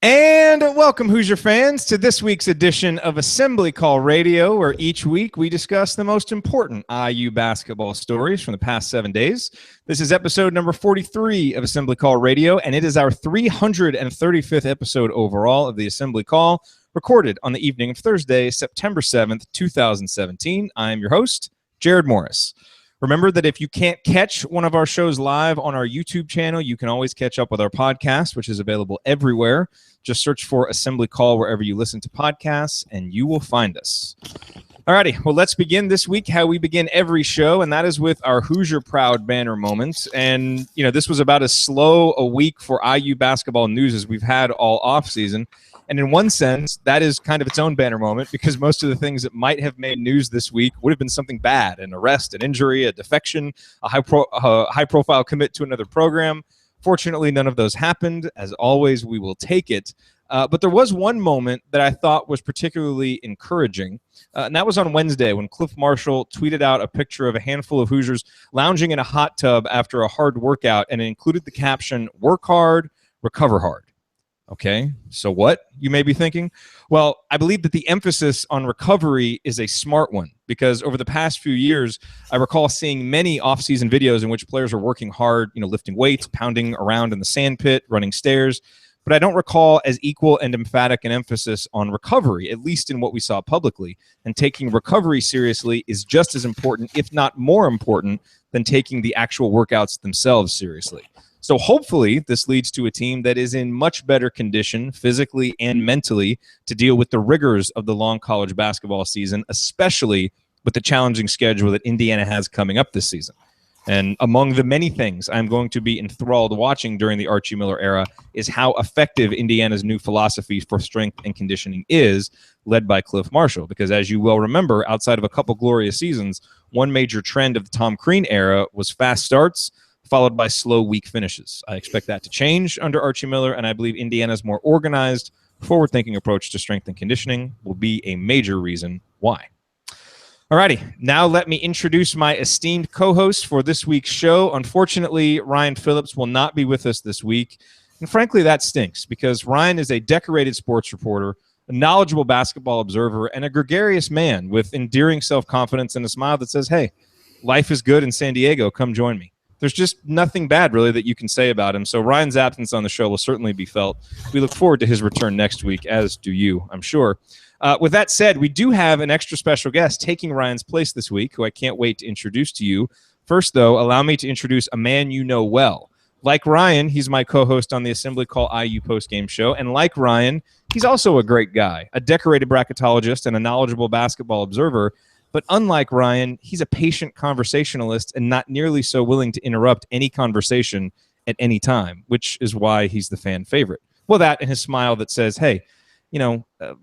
And welcome, Hoosier fans, to this week's edition of Assembly Call Radio, where each week we discuss the most important IU basketball stories from the past 7 days. This is episode number 43 of Assembly Call Radio, and it is our 335th episode overall of the Assembly Call, recorded on the evening of Thursday, September 7th, 2017. I am your host, Jared Morris. Remember that if you can't catch one of our shows live on our YouTube channel, you can always catch up with our podcast, which is available everywhere. Just search for Assembly Call wherever you listen to podcasts, and you will find us. Alrighty, well, let's begin this week how we begin every show, and that is with our Hoosier Proud banner moment. And, this was about as slow a week for IU basketball news as we've had all offseason. And in one sense, that is kind of its own banner moment, because most of the things that might have made news this week would have been something bad: an arrest, an injury, a defection, a high-profile commit to another program. Fortunately, none of those happened. As always, we will take it. But there was one moment that I thought was particularly encouraging, and that was on Wednesday when Cliff Marshall tweeted out a picture of a handful of Hoosiers lounging in a hot tub after a hard workout, and it included the caption, "Work hard, recover hard." Okay, so what, you may be thinking? Well, I believe that the emphasis on recovery is a smart one, because over the past few years, I recall seeing many off-season videos in which players are working hard, lifting weights, pounding around in the sand pit, running stairs, but I don't recall as equal and emphatic an emphasis on recovery, at least in what we saw publicly. And taking recovery seriously is just as important, if not more important, than taking the actual workouts themselves seriously. So hopefully this leads to a team that is in much better condition physically and mentally to deal with the rigors of the long college basketball season, especially with the challenging schedule that Indiana has coming up this season. And among the many things I'm going to be enthralled watching during the Archie Miller era is how effective Indiana's new philosophy for strength and conditioning is, led by Cliff Marshall. Because as you well remember, outside of a couple glorious seasons, one major trend of the Tom Crean era was fast starts, followed by slow, weak finishes. I expect that to change under Archie Miller, and I believe Indiana's more organized, forward-thinking approach to strength and conditioning will be a major reason why. Alrighty, now let me introduce my esteemed co-host for this week's show. Unfortunately, Ryan Phillips will not be with us this week, and frankly, that stinks, because Ryan is a decorated sports reporter, a knowledgeable basketball observer, and a gregarious man with endearing self-confidence and a smile that says, "Hey, life is good in San Diego, come join me." There's just nothing bad, really, that you can say about him. So Ryan's absence on the show will certainly be felt. We look forward to his return next week, as do you, I'm sure. With that said, we do have an extra special guest taking Ryan's place this week, who I can't wait to introduce to you. First, though, allow me to introduce a man you know well. Like Ryan, he's my co-host on the Assembly Call IU postgame show. And like Ryan, he's also a great guy, a decorated bracketologist and a knowledgeable basketball observer. But unlike Ryan, he's a patient conversationalist and not nearly so willing to interrupt any conversation at any time, which is why he's the fan favorite. Well, that and his smile that says, "Hey,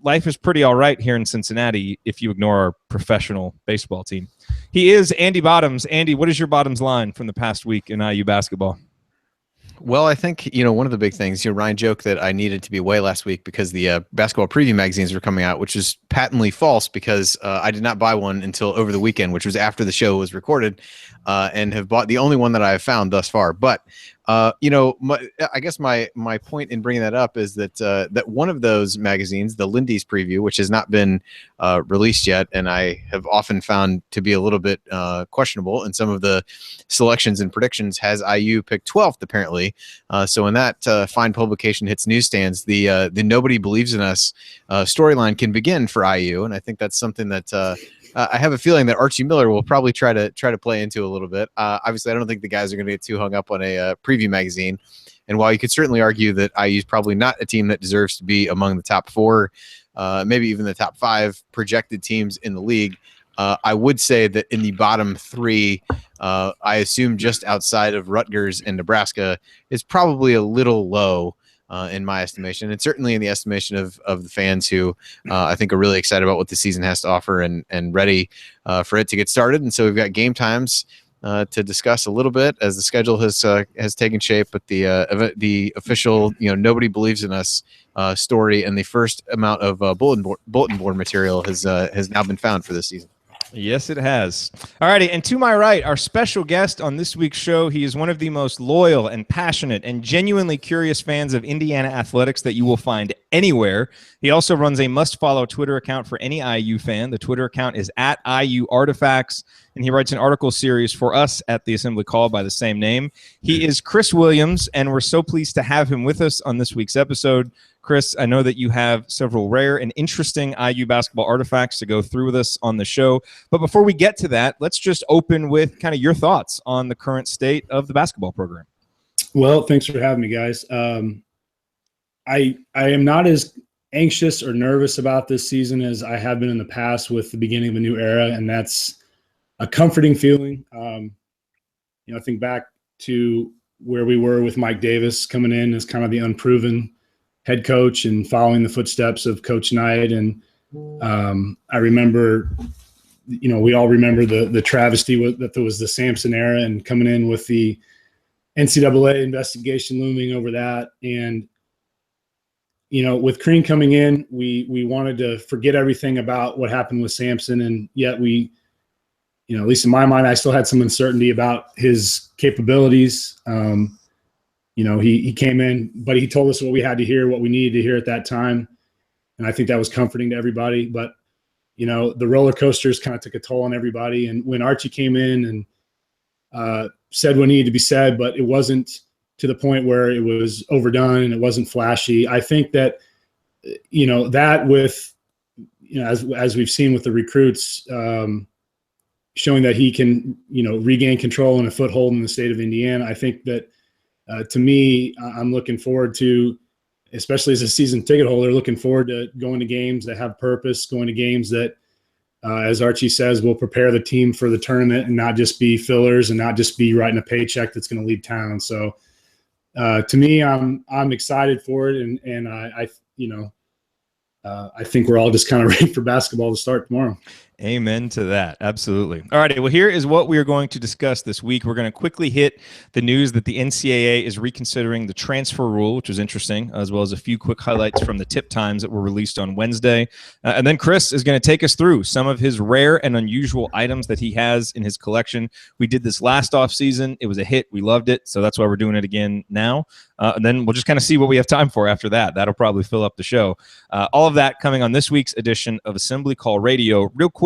life is pretty all right here in Cincinnati if you ignore our professional baseball team." He is Andy Bottoms. Andy, what is your Bottoms line from the past week in IU basketball? Well, I think, one of the big things, Ryan joked that I needed to be away last week because the basketball preview magazines were coming out, which is patently false because I did not buy one until over the weekend, which was after the show was recorded, and have bought the only one that I have found thus far. But, I guess my point in bringing that up is that that one of those magazines, the Lindy's preview, which has not been released yet, and I have often found to be a little bit questionable in some of the selections and predictions, has IU picked 12th, apparently. So when that fine publication hits newsstands, the Nobody Believes in Us storyline can begin for IU, and I think that's something that I have a feeling that Archie Miller will probably try to play into a little bit. Obviously, I don't think the guys are going to get too hung up on a preview magazine. And while you could certainly argue that IU is probably not a team that deserves to be among the top four, maybe even the top five projected teams in the league, I would say that in the bottom three, I assume just outside of Rutgers and Nebraska, is probably a little low. In my estimation, and certainly in the estimation of the fans who I think are really excited about what the season has to offer and ready for it to get started. And so we've got game times to discuss a little bit as the schedule has taken shape, but the official Nobody Believes in Us story and the first amount of bulletin board material has now been found for this season. Yes, it has. All righty. And to my right, our special guest on this week's show, he is one of the most loyal and passionate and genuinely curious fans of Indiana athletics that you will find anywhere. He also runs a must-follow Twitter account for any IU fan. The Twitter account is at IU Artifacts, and he writes an article series for us at the Assembly Call by the same name. He is Chris Williams, and we're so pleased to have him with us on this week's episode. Chris, I know that you have several rare and interesting IU basketball artifacts to go through with us on the show. But before we get to that, let's just open with kind of your thoughts on the current state of the basketball program. Well, thanks for having me, guys. I am not as anxious or nervous about this season as I have been in the past with the beginning of a new era, and that's a comforting feeling. I think back to where we were with Mike Davis coming in as kind of the unproven head coach and following the footsteps of Coach Knight. And I remember, we all remember the travesty that there was the Sampson era and coming in with the NCAA investigation looming over that. And, with Crean coming in, we wanted to forget everything about what happened with Sampson. And yet we, at least in my mind, I still had some uncertainty about his capabilities. He came in, but he told us what we had to hear, what we needed to hear at that time. And I think that was comforting to everybody. But, the roller coasters kind of took a toll on everybody. And when Archie came in and said what needed to be said, but it wasn't to the point where it was overdone and it wasn't flashy. I think that, that with, as we've seen with the recruits, showing that he can, regain control and a foothold in the state of Indiana. I think that, to me, I'm looking forward to, especially as a season ticket holder, looking forward to going to games that have purpose, going to games that, as Archie says, will prepare the team for the tournament and not just be fillers and not just be writing a paycheck that's going to leave town. So to me, I'm excited for it. And I think we're all just kind of ready for basketball to start tomorrow. Amen to that. Absolutely. All righty. Well, here is what we are going to discuss this week. We're going to quickly hit the news that the NCAA is reconsidering the transfer rule, which is interesting, as well as a few quick highlights from the tip times that were released on Wednesday. And then Chris is going to take us through some of his rare and unusual items that he has in his collection. We did this last off season. It was a hit. We loved it. So that's why we're doing it again now. And then we'll just kind of see what we have time for after that. That'll probably fill up the show. All of that coming on this week's edition of Assembly Call Radio. Real quick,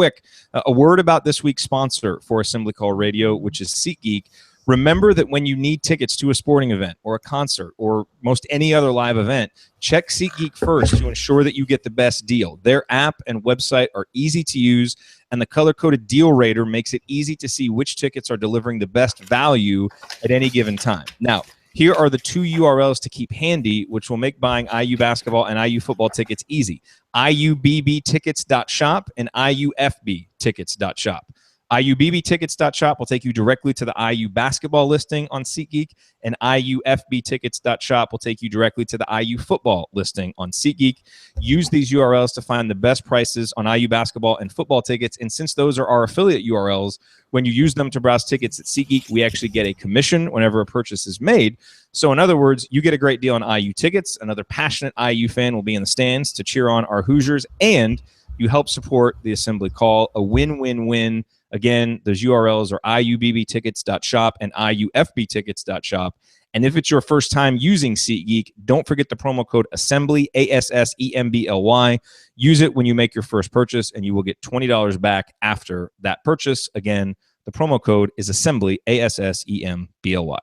a word about this week's sponsor for Assembly Call Radio, which is SeatGeek. Remember that when you need tickets to a sporting event or a concert or most any other live event, check SeatGeek first to ensure that you get the best deal. Their app and website are easy to use, and the color-coded deal rater makes it easy to see which tickets are delivering the best value at any given time. Now, here are the two URLs to keep handy, which will make buying IU basketball and IU football tickets easy. IUBBtickets.shop and IUFBtickets.shop. IUBBtickets.shop will take you directly to the IU basketball listing on SeatGeek, and IUFBtickets.shop will take you directly to the IU football listing on SeatGeek. Use these URLs to find the best prices on IU basketball and football tickets, and since those are our affiliate URLs, when you use them to browse tickets at SeatGeek, we actually get a commission whenever a purchase is made. So in other words, you get a great deal on IU tickets. Another passionate IU fan will be in the stands to cheer on our Hoosiers, and you help support the Assembly Call, a win-win-win. Again, those URLs are IUBBtickets.shop and IUFBtickets.shop. And if it's your first time using SeatGeek, don't forget the promo code ASSEMBLY, ASSEMBLY. Use it when you make your first purchase, and you will get $20 back after that purchase. Again, the promo code is ASSEMBLY, ASSEMBLY.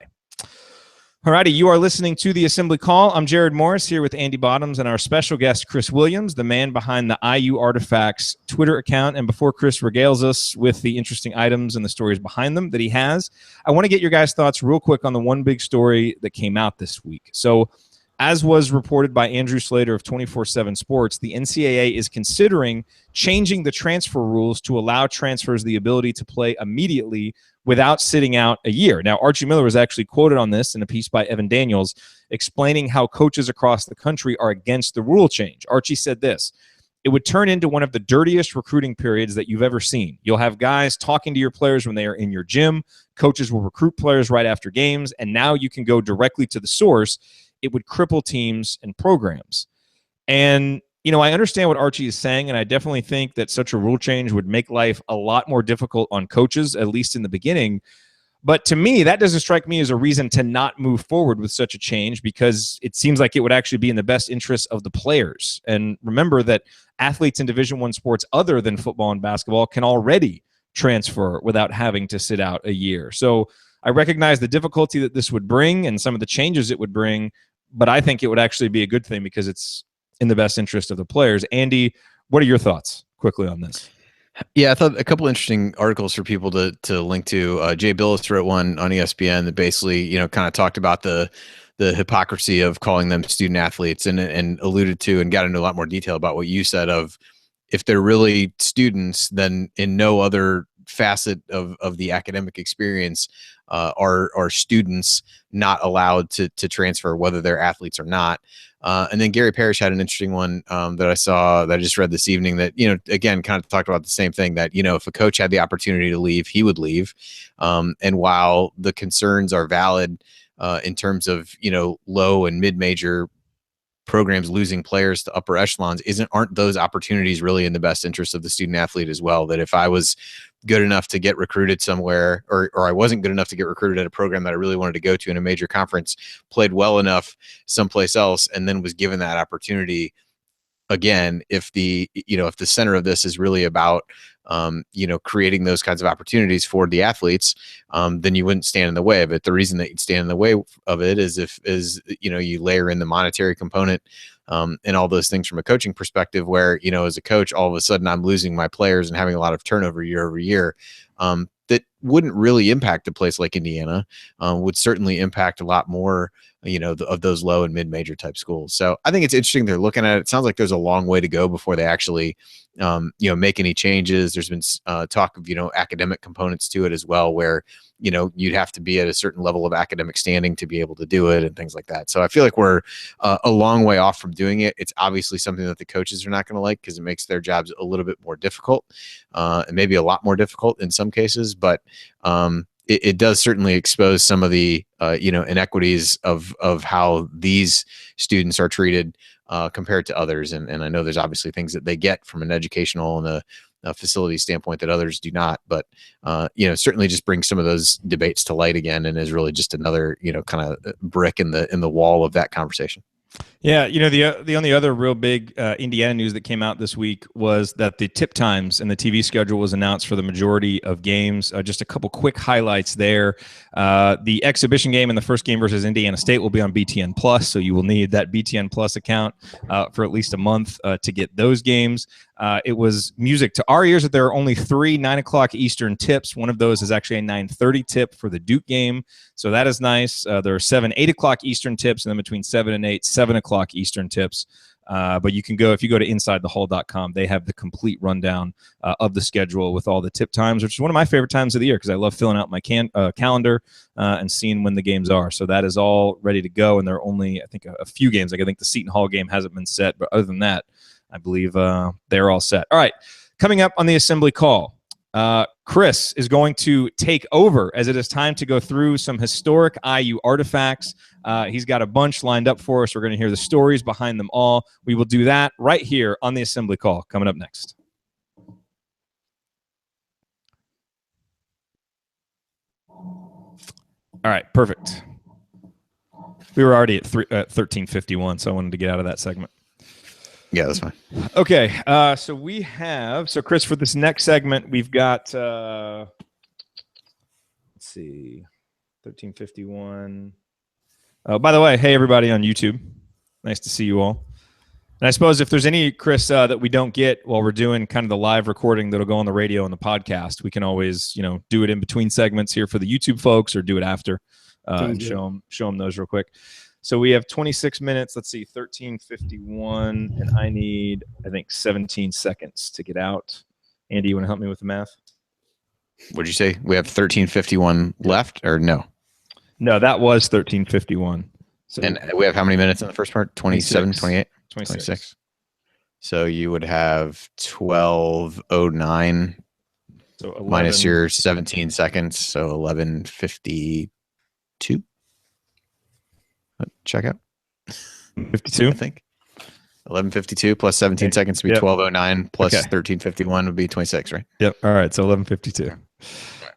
All righty, you are listening to the Assembly Call. I'm Jared Morris here with Andy Bottoms and our special guest, Chris Williams, the man behind the IU Artifacts Twitter account. And before Chris regales us with the interesting items and the stories behind them that he has, I want to get your guys' thoughts real quick on the one big story that came out this week. So, as was reported by Andrew Slater of 24/7 Sports, the NCAA is considering changing the transfer rules to allow transfers the ability to play immediately without sitting out a year. Now, Archie Miller was actually quoted on this in a piece by Evan Daniels explaining how coaches across the country are against the rule change. Archie said this: "It would turn into one of the dirtiest recruiting periods that you've ever seen. You'll have guys talking to your players when they are in your gym. Coaches will recruit players right after games, and now you can go directly to the source. It would cripple teams and programs." And I understand what Archie is saying, and I definitely think that such a rule change would make life a lot more difficult on coaches, at least in the beginning. But to me, that doesn't strike me as a reason to not move forward with such a change, because it seems like it would actually be in the best interest of the players. And remember that athletes in Division I sports other than football and basketball can already transfer without having to sit out a year. So I recognize the difficulty that this would bring and some of the changes it would bring, but I think it would actually be a good thing because it's in the best interest of the players. Andy, what are your thoughts quickly on this? Yeah, I thought a couple interesting articles for people to link to. Jay Billis wrote one on ESPN that basically, kind of talked about the hypocrisy of calling them student athletes, and alluded to and got into a lot more detail about what you said of, if they're really students, then in no other facet of the academic experience are students not allowed to transfer, whether they're athletes or not. And then Gary Parrish had an interesting one that I just read this evening that, again, kind of talked about the same thing, that, if a coach had the opportunity to leave, he would leave. And while the concerns are valid in terms of, low and mid-major programs losing players to upper echelons, aren't those opportunities really in the best interest of the student athlete as well? That if I was good enough to get recruited somewhere, or I wasn't good enough to get recruited at a program that I really wanted to go to in a major conference, played well enough someplace else, and then was given that opportunity again, if the center of this is really about creating those kinds of opportunities for the athletes, then you wouldn't stand in the way of it. The reason that you'd stand in the way of it is if you layer in the monetary component and all those things from a coaching perspective, where as a coach, all of a sudden I'm losing my players and having a lot of turnover year over year. That wouldn't really impact a place like Indiana, would certainly impact a lot more, of those low and mid-major type schools. So I think it's interesting they're looking at it. It sounds like there's a long way to go before they actually, make any changes. There's been talk of, academic components to it as well, where, you'd have to be at a certain level of academic standing to be able to do it and things like that. So I feel like we're a long way off from doing it. It's obviously something that the coaches are not going to like, because it makes their jobs a little bit more difficult, and maybe a lot more difficult in some cases. But it does certainly expose some of the inequities of how these students are treated compared to others. And I know there's obviously things that they get from an educational and a facility standpoint that others do not, but certainly just brings some of those debates to light again, and is really just another kind of brick in the wall of that conversation. Yeah, the only other real big Indiana news that came out this week was that the tip times and the TV schedule was announced for the majority of games. Just a couple quick highlights there. The exhibition game and the first game versus Indiana State will be on BTN Plus, so you will need that BTN Plus account for at least a month to get those games. It was music to our ears that there are only 3 9:00 Eastern tips. One of those is actually a 9:30 tip for the Duke game, so that is nice. There are 7 8:00 Eastern tips, and then between 7 and 8, 7:00 Eastern tips. But you can go, if you go to InsideTheHall.com, they have the complete rundown of the schedule with all the tip times, which is one of my favorite times of the year because I love filling out my calendar and seeing when the games are. So that is all ready to go, and there are only, I think, a few games. Like I think the Seton Hall game hasn't been set, but other than that, I believe they're all set. All right, coming up on the assembly call, Chris is going to take over as it is time to go through some historic IU artifacts. He's got a bunch lined up for us. We're going to hear the stories behind them all. We will do that right here on the assembly call coming up next. All right, perfect. We were already at 13:51, so I wanted to get out of that segment. Yeah, that's fine. Okay, so Chris, for this next segment, we've got, let's see, 13:51. By the way, hey, everybody on YouTube. Nice to see you all. And I suppose if there's any, Chris, that we don't get while we're doing kind of the live recording that'll go on the radio and the podcast, we can always, do it in between segments here for the YouTube folks, or do it after and show them those real quick. So we have 26 minutes. Let's see, 13:51, and I need, I think, 17 seconds to get out. Andy, you want to help me with the math? What'd you say? We have 13:51 left, or no? No, that was 13:51. So, and we have how many minutes in the first part? 27, 28? 26. So you would have 12:09 so 11, minus your 17 seconds, so 11:52. Check out 52. I think. 11:52 plus 17 seconds would be Yep. 12:09 plus Okay. 13:51 would be 26, right? Yep. All right. So 11:52.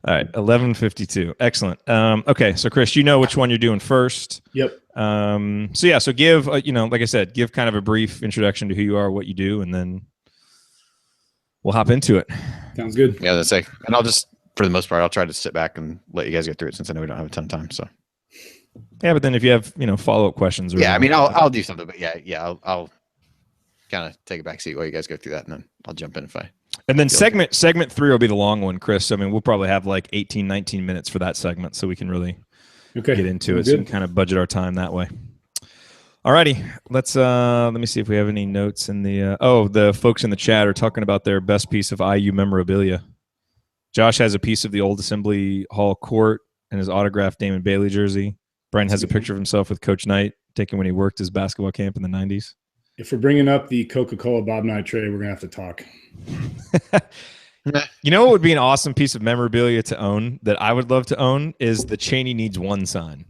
All right. 11:52. Excellent. Okay. So Chris, you know which one you're doing first. Yep. So give, like I said, give kind of a brief introduction to who you are, what you do, and then we'll hop into it. Sounds good. Yeah, that's it. And I'll just, for the most part, I'll try to sit back and let you guys get through it since I know we don't have a ton of time. So Yeah, but then if you have, follow-up questions. Or yeah, I mean, I'll do something, but I'll kind of take a back seat while you guys go through that, and then I'll jump in if I. And then segment 3 will be the long one, Chris. I mean, we'll probably have like 18, 19 minutes for that segment, so we can really get into it. So we can kind of budget our time that way. Alrighty, let me see if we have any notes in the. The folks in the chat are talking about their best piece of IU memorabilia. Josh has a piece of the old Assembly Hall court and his autographed Damon Bailey jersey. Brian has a picture of himself with Coach Knight taken when he worked his basketball camp in the 90s. If we're bringing up the Coca-Cola Bob Knight trade, we're going to have to talk. You know what would be an awesome piece of memorabilia to own that I would love to own is the Cheney Needs One sign.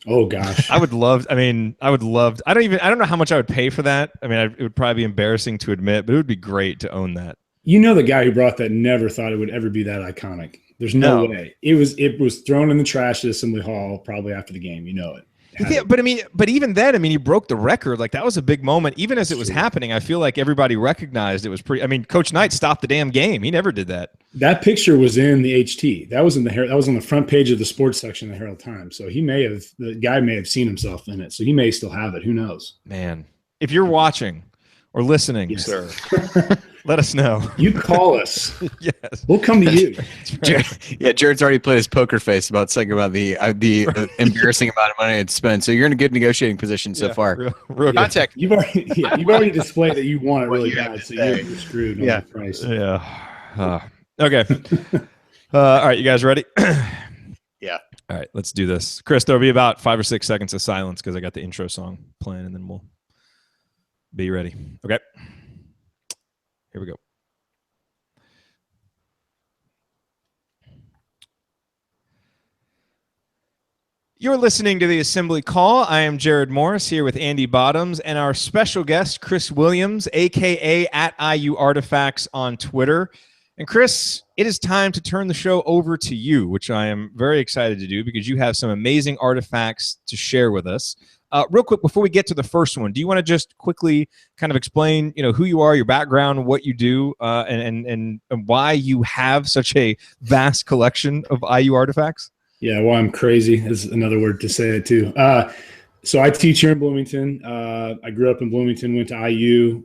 Oh gosh. I don't know how much I would pay for that. I mean, it would probably be embarrassing to admit, but it would be great to own that. The guy who brought that never thought it would ever be that iconic. There's no way. It was thrown in the trash at Assembly Hall probably after the game. You know it. Yeah, but even then, he broke the record. Like, that was a big moment. Even as it was happening, I feel like everybody recognized it was pretty. I mean, Coach Knight stopped the damn game. He never did that. That picture was in the HT. That was in the That was on the front page of the sports section of the Herald Times. So the guy may have seen himself in it. So he may still have it. Who knows? Man, if you're watching or listening, sir, let us know. You call us. Yes, we'll come to you. Jared's already played his poker face about saying about the embarrassing amount of money I'd spent. So you're in a good negotiating position so far. Real contact. You've already displayed that you want it really bad, so you're screwed on the price. Yeah. Okay. All right, you guys ready? Yeah. All right, let's do this. Chris, there'll be about 5 or 6 seconds of silence because I got the intro song playing, and then we'll be ready. Okay. Here we go. You're listening to the Assembly Call. I am Jared Morris here with Andy Bottoms and our special guest, Chris Williams, a.k.a. @IUArtifacts on Twitter. And Chris, it is time to turn the show over to you, which I am very excited to do because you have some amazing artifacts to share with us. Real quick, before we get to the first one, do you want to just quickly kind of explain, who you are, your background, what you do, and why you have such a vast collection of IU artifacts? Yeah, well, I'm crazy is another word to say it too. So I teach here in Bloomington. I grew up in Bloomington, went to IU.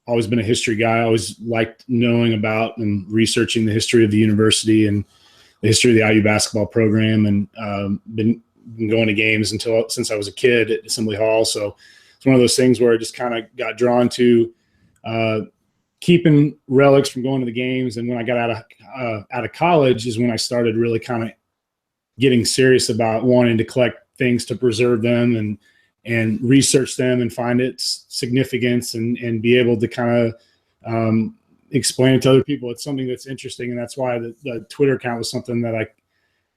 Always been a history guy. I always liked knowing about and researching the history of the university and the history of the IU basketball program, and been going to games since I was a kid at Assembly Hall. So it's one of those things where I just kind of got drawn to keeping relics from going to the games. And when I got out of college is when I started really kind of getting serious about wanting to collect things to preserve them and research them and find its significance and be able to kind of explain it to other people. It's something that's interesting. And that's why the Twitter account was something that I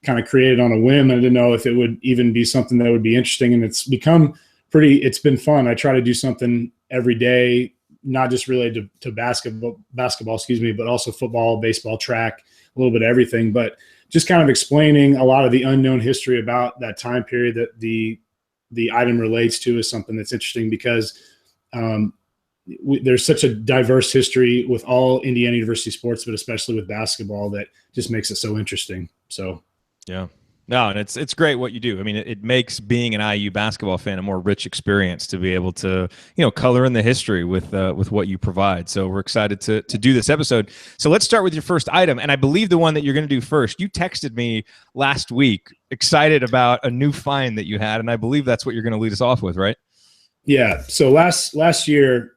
kind of created on a whim. I didn't know if it would even be something that would be interesting. And it's it's been fun. I try to do something every day, not just related to basketball, but also football, baseball, track, a little bit of everything, but just kind of explaining a lot of the unknown history about that time period that the item relates to is something that's interesting because there's such a diverse history with all Indiana University sports, but especially with basketball, that just makes it so interesting. So, yeah. No, and it's great what you do. I mean, it makes being an IU basketball fan a more rich experience to be able to, color in the history with what you provide. So we're excited to do this episode. So let's start with your first item, and I believe the one that you're going to do first. You texted me last week, excited about a new find that you had, and I believe that's what you're going to lead us off with, right? Yeah. So last year,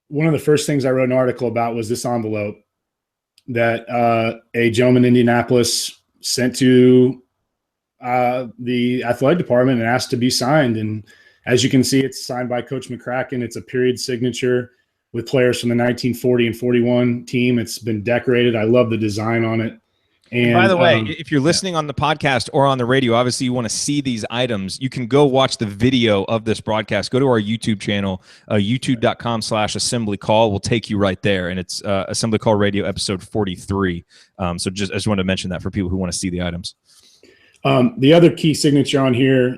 one of the first things I wrote an article about was this envelope that a gentleman in Indianapolis sent to the athletic department and asked to be signed. And as you can see, it's signed by Coach McCracken. It's a period signature with players from the 1940 and 41 team. It's been decorated. I love the design on it. And by the way, if you're listening on the podcast or on the radio, obviously you want to see these items, you can go watch the video of this broadcast. Go to our YouTube channel, youtube.com/assembly call will take you right there. And it's Assembly Call Radio episode 43. So I just wanted to mention that for people who want to see the items. The other key signature on here,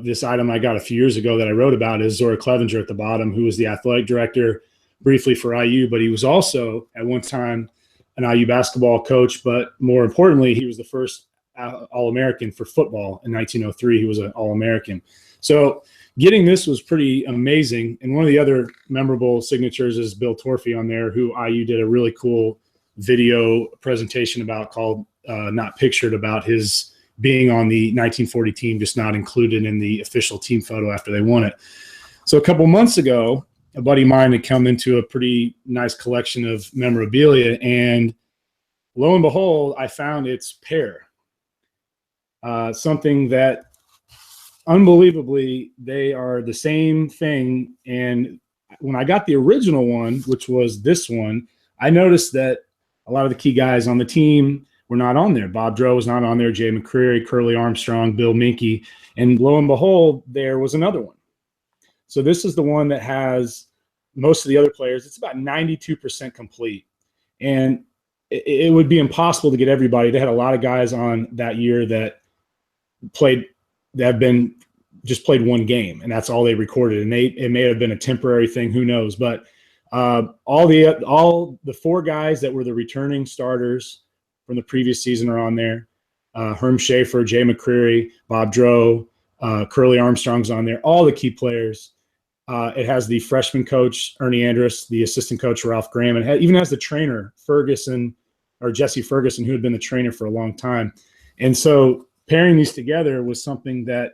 this item I got a few years ago that I wrote about, is Zora Clevenger at the bottom, who was the athletic director briefly for IU, but he was also at one time an IU basketball coach, but more importantly, he was the first All-American for football in 1903. He was an All-American. So getting this was pretty amazing. And one of the other memorable signatures is Bill Torfey on there, who IU did a really cool video presentation about called Not Pictured, about his being on the 1940 team, just not included in the official team photo after they won it. So a couple months ago, a buddy of mine had come into a pretty nice collection of memorabilia, and lo and behold, I found its pair. Something that unbelievably, they are the same thing. And when I got the original one, which was this one, I noticed that a lot of the key guys on the team were not on there. Bob Droe was not on there, Jay McCreary, Curly Armstrong, Bill Minke, and lo and behold, there was another one. So this is the one that has most of the other players. It's about 92% complete. And it would be impossible to get everybody. They had a lot of guys on that year that played, that have been just played one game, and that's all they recorded. And it may have been a temporary thing, who knows? But all the four guys that were the returning starters from the previous season are on there. Herm Schaefer, Jay McCreary, Bob Droe, Curly Armstrong's on there, all the key players. It has the freshman coach, Ernie Andrus, the assistant coach, Ralph Graham, and it even has the trainer, Jesse Ferguson, who had been the trainer for a long time. And so pairing these together was something that,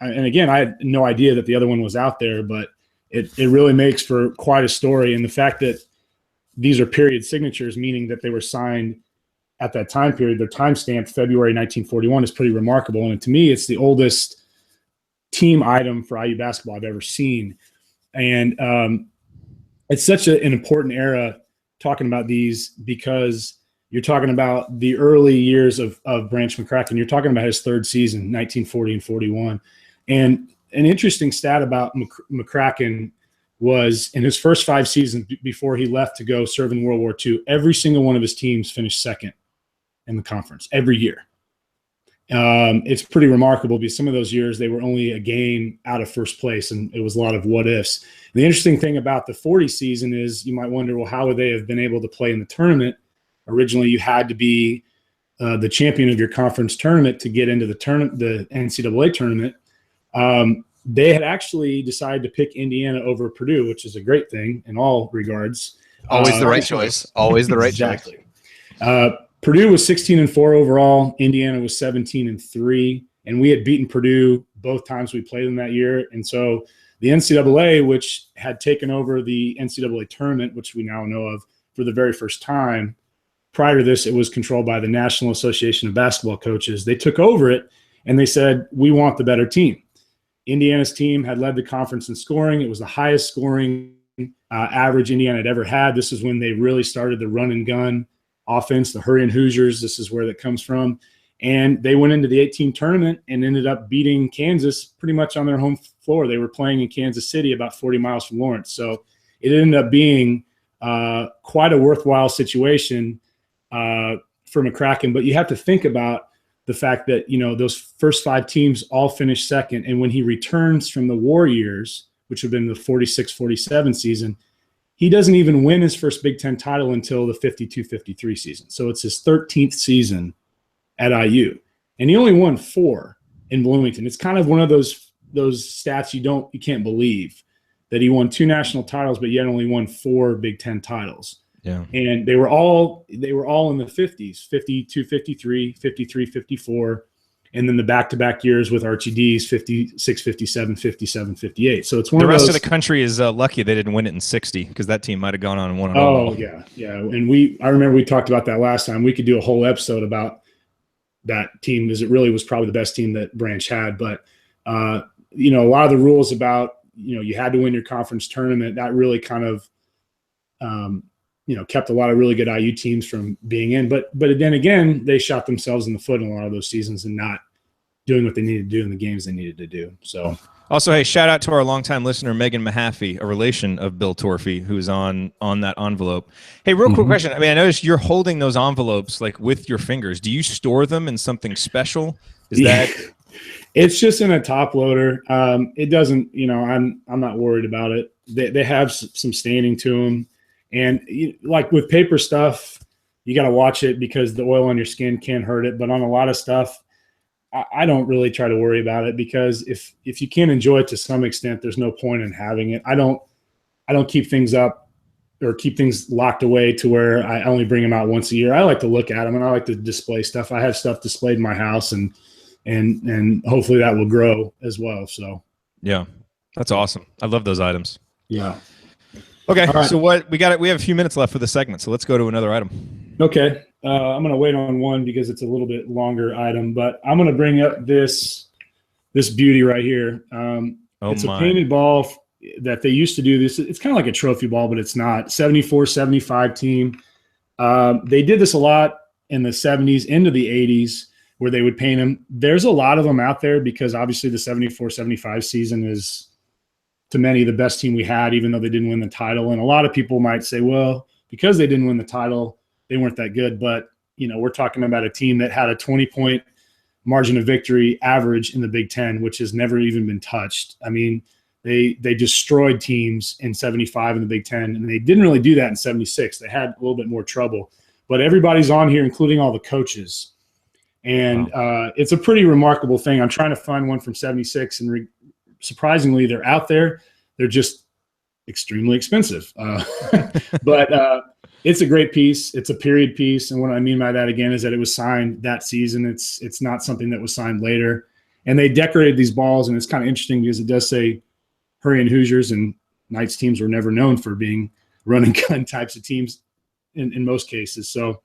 and again, I had no idea that the other one was out there, but it really makes for quite a story. And the fact that these are period signatures, meaning that they were signed at that time period, they're time-stamped February 1941, is pretty remarkable. And to me, it's the oldest team item for IU basketball I've ever seen. And it's such an important era talking about these, because you're talking about the early years of Branch McCracken. You're talking about his third season, 1940 and 41. And an interesting stat about McCracken was in his first 5 seasons before he left to go serve in World War II, every single one of his teams finished second in the conference every year. It's pretty remarkable, because some of those years they were only a game out of first place, and it was a lot of what ifs. The interesting thing about the 40 season is you might wonder, well, how would they have been able to play in the tournament? Originally, you had to be the champion of your conference tournament to get into the NCAA tournament. They had actually decided to pick Indiana over Purdue, which is a great thing in all regards. Always the right choice. Always the right choice. Exactly. Purdue was 16-4 overall. Indiana was 17-3, and we had beaten Purdue both times we played them that year. And so the NCAA, which had taken over the NCAA tournament, which we now know of for the very first time, prior to this, it was controlled by the National Association of Basketball Coaches. They took over it, and they said, we want the better team. Indiana's team had led the conference in scoring. It was the highest scoring average Indiana had ever had. This is when they really started the run and gun offense, the Hurricane Hoosiers. This is where that comes from. And they went into the 8-team tournament and ended up beating Kansas pretty much on their home floor. They were playing in Kansas City, about 40 miles from Lawrence. So it ended up being quite a worthwhile situation for McCracken. But you have to think about the fact that, those first 5 teams all finished second. And when he returns from the war years, which have been the 46-47 season, he doesn't even win his first Big Ten title until the 52-53 season. So it's his 13th season at IU. And he only won 4 in Bloomington. It's kind of one of those stats you can't believe, that he won 2 national titles, but yet only won 4 Big Ten titles. Yeah. And they were all in the 50s, 52-53, 53-54. And then the back-to-back years with Archie D's, 56, 57, 57, 58. So it's one of those. The rest of the country is lucky they didn't win it in 60, because that team might have gone on and won it all. Oh, yeah. And I remember we talked about that last time. We could do a whole episode about that team, because it really was probably the best team that Branch had. But, a lot of the rules about, you had to win your conference tournament, that really kind of kept a lot of really good IU teams from being in. But then again, they shot themselves in the foot in a lot of those seasons and not doing what they needed to do in the games they needed to do. So also, hey, shout out to our longtime listener, Megan Mahaffey, a relation of Bill Torfey, who's on that envelope. Hey, real quick question. I mean, I noticed you're holding those envelopes like with your fingers. Do you store them in something special? Is that It's just in a top loader. It doesn't, I'm not worried about it. They have some staining to them. And like with paper stuff, you got to watch it because the oil on your skin can hurt it. But on a lot of stuff, I don't really try to worry about it because if you can't enjoy it to some extent, there's no point in having it. I don't keep things up or keep things locked away to where I only bring them out once a year. I like to look at them and I like to display stuff. I have stuff displayed in my house and hopefully that will grow as well. So yeah, that's awesome. I love those items. Yeah. Okay. Right. So we have a few minutes left for the segment. So let's go to another item. Okay. I'm going to wait on one because it's a little bit longer item, but I'm going to bring up this beauty right here. It's a painted ball that they used to do this. It's kind of like a trophy ball, but it's not. 74, 75 team. They did this a lot in the 70s into the 80s where they would paint them. There's a lot of them out there because obviously the 74, 75 season is to many the best team we had, even though they didn't win the title. And a lot of people might say, well, because they didn't win the title, they weren't that good. But, we're talking about a team that had a 20-point margin of victory average in the Big Ten, which has never even been touched. I mean, they destroyed teams in 75 in the Big Ten, and they didn't really do that in 76. They had a little bit more trouble. But everybody's on here, including all the coaches. And it's a pretty remarkable thing. I'm trying to find one from 76, and surprisingly, they're out there. They're just extremely expensive. But it's a great piece. It's a period piece. And what I mean by that, again, is that it was signed that season. It's not something that was signed later. And they decorated these balls, and it's kind of interesting because it does say Hurricane Hoosiers, and Knights teams were never known for being run and gun types of teams in most cases. So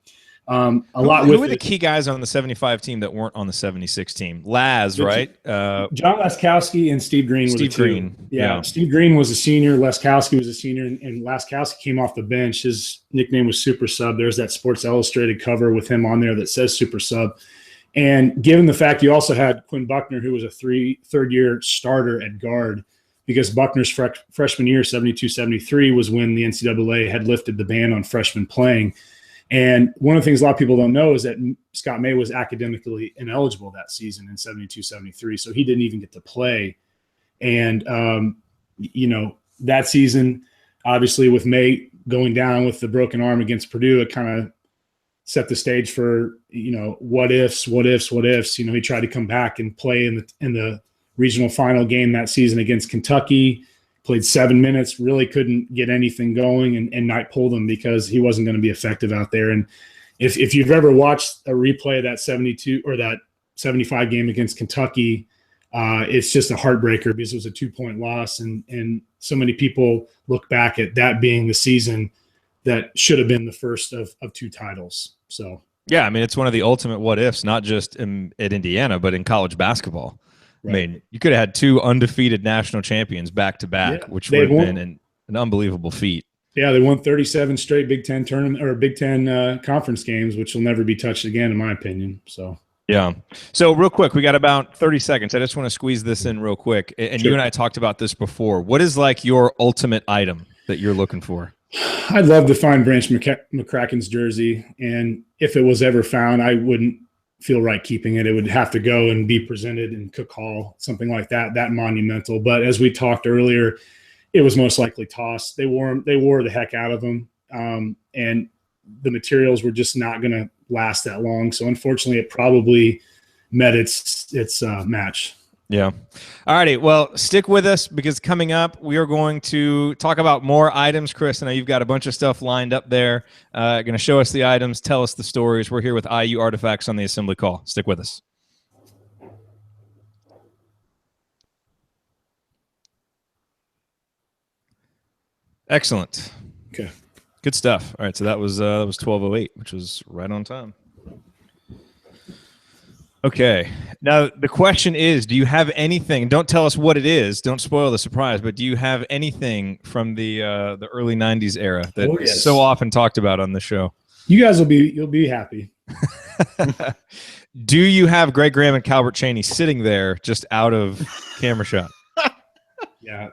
who were the key guys on the 75 team that weren't on the 76 team? Laz, right? John Laskowski and Steve Green. Steve Green. Yeah. Steve Green was a senior. Laskowski was a senior, and Laskowski came off the bench. His nickname was Super Sub. There's that Sports Illustrated cover with him on there that says Super Sub. And given the fact you also had Quinn Buckner, who was a third-year starter at guard, because Buckner's freshman year, 72-73, was when the NCAA had lifted the ban on freshmen playing. And one of the things a lot of people don't know is that Scott May was academically ineligible that season in 72-73, so he didn't even get to play. And, that season, obviously with May going down with the broken arm against Purdue, it kind of set the stage for, what ifs. He tried to come back and play in the regional final game that season against Kentucky. Played 7 minutes, really couldn't get anything going, and Knight pulled him because he wasn't going to be effective out there. And if you've ever watched a replay of that 72 or that 75 game against Kentucky, it's just a heartbreaker because it was a 2-point loss. And so many people look back at that being the season that should have been the first of 2 titles. So, yeah, I mean, it's one of the ultimate what ifs, not just at Indiana, but in college basketball. Right. I mean, you could have had 2 undefeated national champions back to back, which would have been an unbelievable feat. Yeah, they won 37 straight Big Ten tournament or Big Ten conference games, which will never be touched again, in my opinion. So yeah. So real quick, we got about 30 seconds. I just want to squeeze this in real quick. And sure. You and I talked about this before. What is like your ultimate item that you're looking for? I'd love to find Branch McCracken's jersey, and if it was ever found, I wouldn't feel right keeping it. It would have to go and be presented in Cook Hall, something like that monumental. But as we talked earlier, it was most likely tossed. They wore the heck out of them. And the materials were just not going to last that long. So unfortunately it probably met its match. Yeah. All righty. Well, stick with us because coming up, we are going to talk about more items. Chris, I know you've got a bunch of stuff lined up there. Going to show us the items, tell us the stories. We're here with IU Artifacts on the Assembly Call. Stick with us. Excellent. Okay. Good stuff. All right. So that was 12:08, which was right on time. Okay. Now the question is, do you have anything? Don't tell us what it is. Don't spoil the surprise. But do you have anything from the early '90s era that is so often talked about on the show? You guys you'll be happy. Do you have Greg Graham and Calbert Chaney sitting there just out of camera shot? Yeah.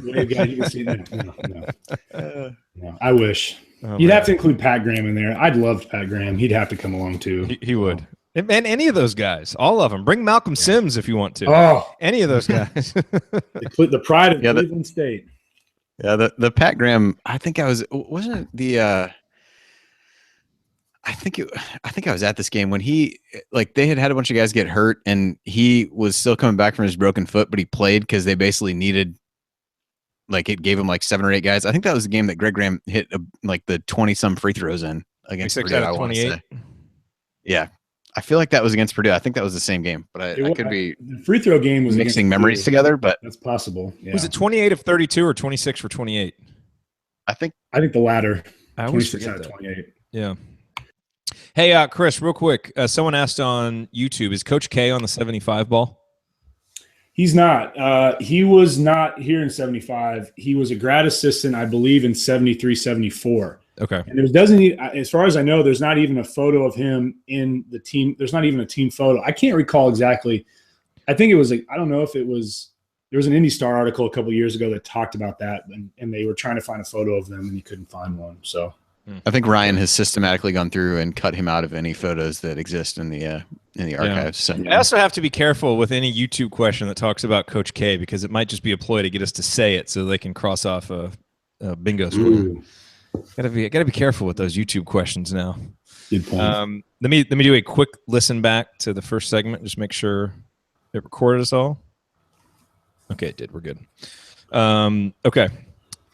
You can see that. No. I wish. You'd have to include Pat Graham in there. I'd love Pat Graham. He'd have to come along too. He would. And any of those guys, all of them. Bring Malcolm Sims if you want to. Oh, any of those guys. the pride of Cleveland State. Yeah, the Pat Graham. I think I wasn't it the. I think I was at this game when they had a bunch of guys get hurt and he was still coming back from his broken foot, but he played because they basically needed, it gave him 7 or 8 guys. I think that was the game that Greg Graham hit the 20-some free throws in against Purdue. Out of 28. Yeah, I feel like that was against Purdue. I think that was the same game, but I could be. The free throw game was mixing memories together, but that's possible. Yeah. Was it 28 of 32 or 26 for 28? I think the latter. I always 26 forget out of that. 28. Yeah. Hey, Chris, real quick. Someone asked on YouTube, is Coach K on the 75 ball? He's not. He was not here in 75. He was a grad assistant, I believe, in 73, 74. Okay. And as far as I know, there's not even a photo of him in the team. There's not even a team photo. I can't recall exactly. I think it was I don't know if it was. There was an Indy Star article a couple of years ago that talked about that, and they were trying to find a photo of them, and you couldn't find one. So. I think Ryan has systematically gone through and cut him out of any photos that exist in the archives. Yeah. So I also have to be careful with any YouTube question that talks about Coach K because it might just be a ploy to get us to say it so they can cross off a bingo score. Gotta be careful with those YouTube questions now. Good point. Let me do a quick listen back to the first segment. Just make sure it recorded us all. Okay, it did. We're good. Okay.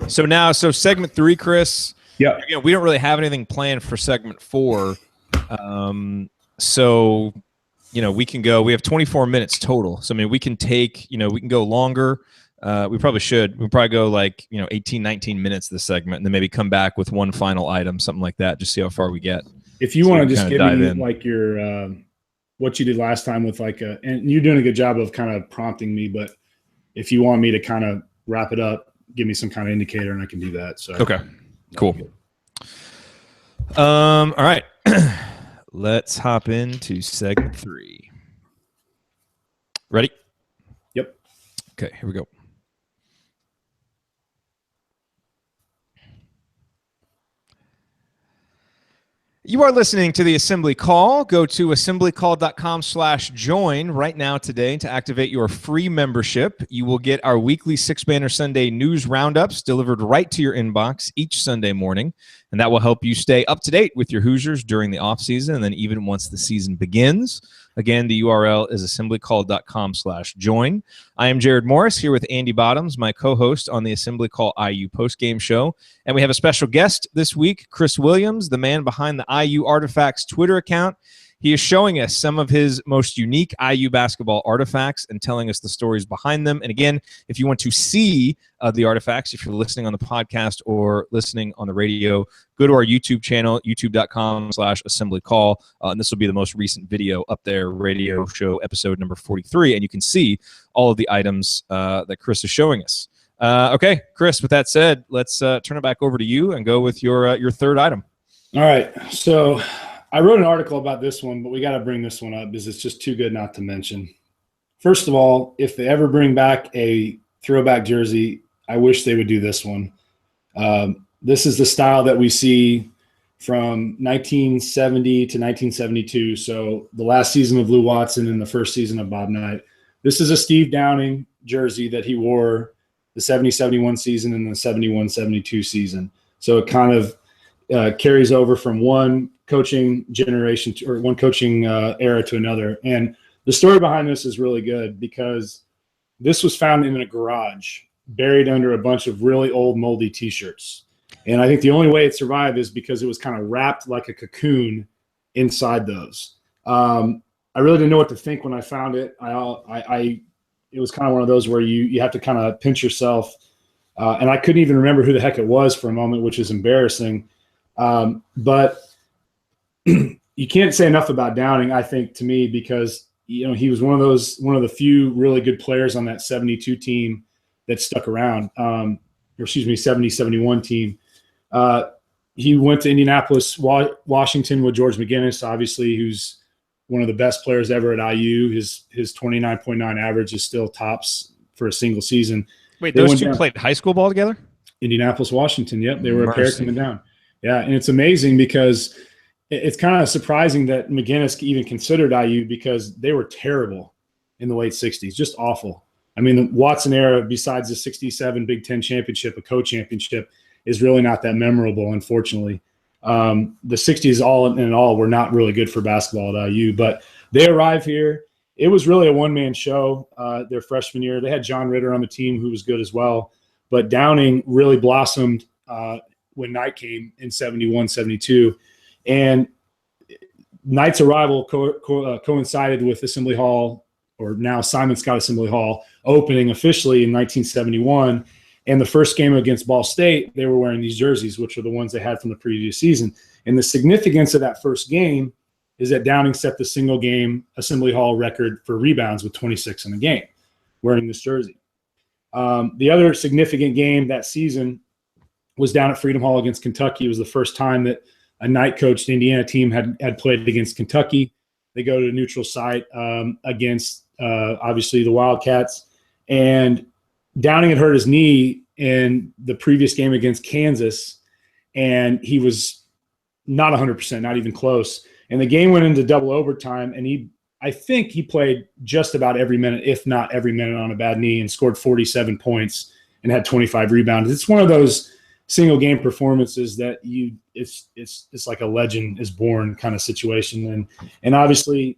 So segment 3, Chris. Yeah. Again, we don't really have anything planned for segment 4. So, we can go. We have 24 minutes total. So, we can take, we can go longer. We probably should. We'll probably go 18, 19 minutes this segment and then maybe come back with one final item, something like that. Just see how far we get. If you want to just give me your what you did last time with and you're doing a good job of kind of prompting me, but if you want me to kind of wrap it up, give me some kind of indicator and I can do that. So okay. Cool. All right. Let's hop into segment 3. Ready? Yep. Okay, here we go. You are listening to the Assembly Call. Go to assemblycall.com/join right now today to activate your free membership. You will get our weekly 6-Banner Sunday news roundups delivered right to your inbox each Sunday morning, and that will help you stay up to date with your Hoosiers during the offseason and then even once the season begins. Again, the URL is assemblycall.com/join. I am Jared Morris here with Andy Bottoms, my co-host on the Assembly Call IU postgame show. And we have a special guest this week, Chris Williams, the man behind the IU Artifacts Twitter account. He is showing us some of his most unique IU basketball artifacts and telling us the stories behind them. And again, if you want to see the artifacts, if you're listening on the podcast or listening on the radio, go to our YouTube channel, youtube.com/assemblycall. And this will be the most recent video up there, radio show episode number 43. And you can see all of the items that Chris is showing us. Okay, Chris, with that said, let's turn it back over to you and go with your third item. All right. So I wrote an article about this one, but we got to bring this one up because it's just too good not to mention. First of all, if they ever bring back a throwback jersey, I wish they would do this one. This is the style that we see from 1970 to 1972. So the last season of Lou Watson and the first season of Bob Knight. This is a Steve Downing jersey that he wore the 70-71 season and the 71-72 season. So it kind of carries over from one coaching generation or one coaching era to another. And the story behind this is really good because this was found in a garage buried under a bunch of really old moldy t-shirts. And I think the only way it survived is because it was kind of wrapped like a cocoon inside those. I really didn't know what to think when I found it. It was kind of one of those where you have to kind of pinch yourself. And I couldn't even remember who the heck it was for a moment, which is embarrassing. But you can't say enough about Downing, I think, to me, because he was one of the few really good players on that 72 team that stuck around. 70-71 team. He went to Indianapolis, Washington with George McGinnis, obviously, who's one of the best players ever at IU. His 29.9 average is still tops for a single season. Wait, those two played high school ball together? Indianapolis, Washington. Yep, they were a pair coming down. Yeah, and it's amazing because it's kind of surprising that McGinnis even considered IU because they were terrible in the late 60s, just awful. I mean, the Watson era, besides the 67 Big Ten championship, a co-championship, is really not that memorable, unfortunately. The 60s all in all were not really good for basketball at IU, but they arrive here. It was really a one-man show their freshman year. They had John Ritter on the team who was good as well, but Downing really blossomed when Knight came in 71, 72. And Knight's arrival coincided with Assembly Hall, or now Simon Scott Assembly Hall, opening officially in 1971. And the first game against Ball State, they were wearing these jerseys, which are the ones they had from the previous season. And the significance of that first game is that Downing set the single game Assembly Hall record for rebounds with 26 in a game wearing this jersey. The other significant game that season was down at Freedom Hall against Kentucky. It was the first time that a Knight-coached Indiana team had played against Kentucky. They go to a neutral site against, obviously, the Wildcats. And Downing had hurt his knee in the previous game against Kansas, and he was not 100%, not even close. And the game went into double overtime, and I think he played just about every minute, if not every minute, on a bad knee, and scored 47 points and had 25 rebounds. It's one of those single game performances that it's like a legend is born kind of situation. And obviously,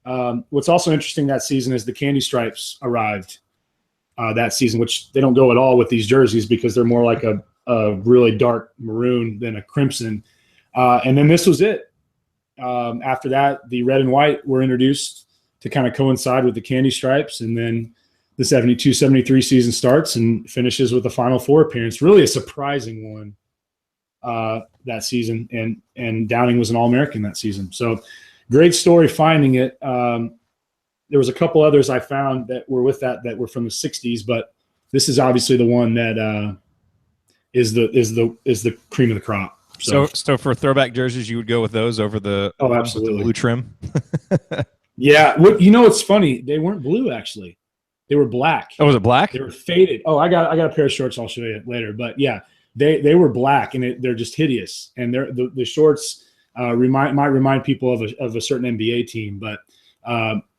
what's also interesting that season is the Candy Stripes arrived that season, which they don't go at all with these jerseys because they're more like a really dark maroon than a crimson. And then this was it. After that, the red and white were introduced to kind of coincide with the Candy Stripes. And then the 72-73 season starts and finishes with the Final Four appearance. Really a surprising one that season. And Downing was an All-American that season. So great story finding it. There was a couple others I found that were with that were from the 60s, but this is obviously the one that is the cream of the crop. So for throwback jerseys, you would go with those over the absolutely with the blue trim. Yeah, it's funny. They weren't blue actually; they were black. Oh, was it black? They were faded. Oh, I got a pair of shorts. I'll show you later. But yeah, they were black, and they're just hideous. And the shorts might remind people of a certain NBA team. But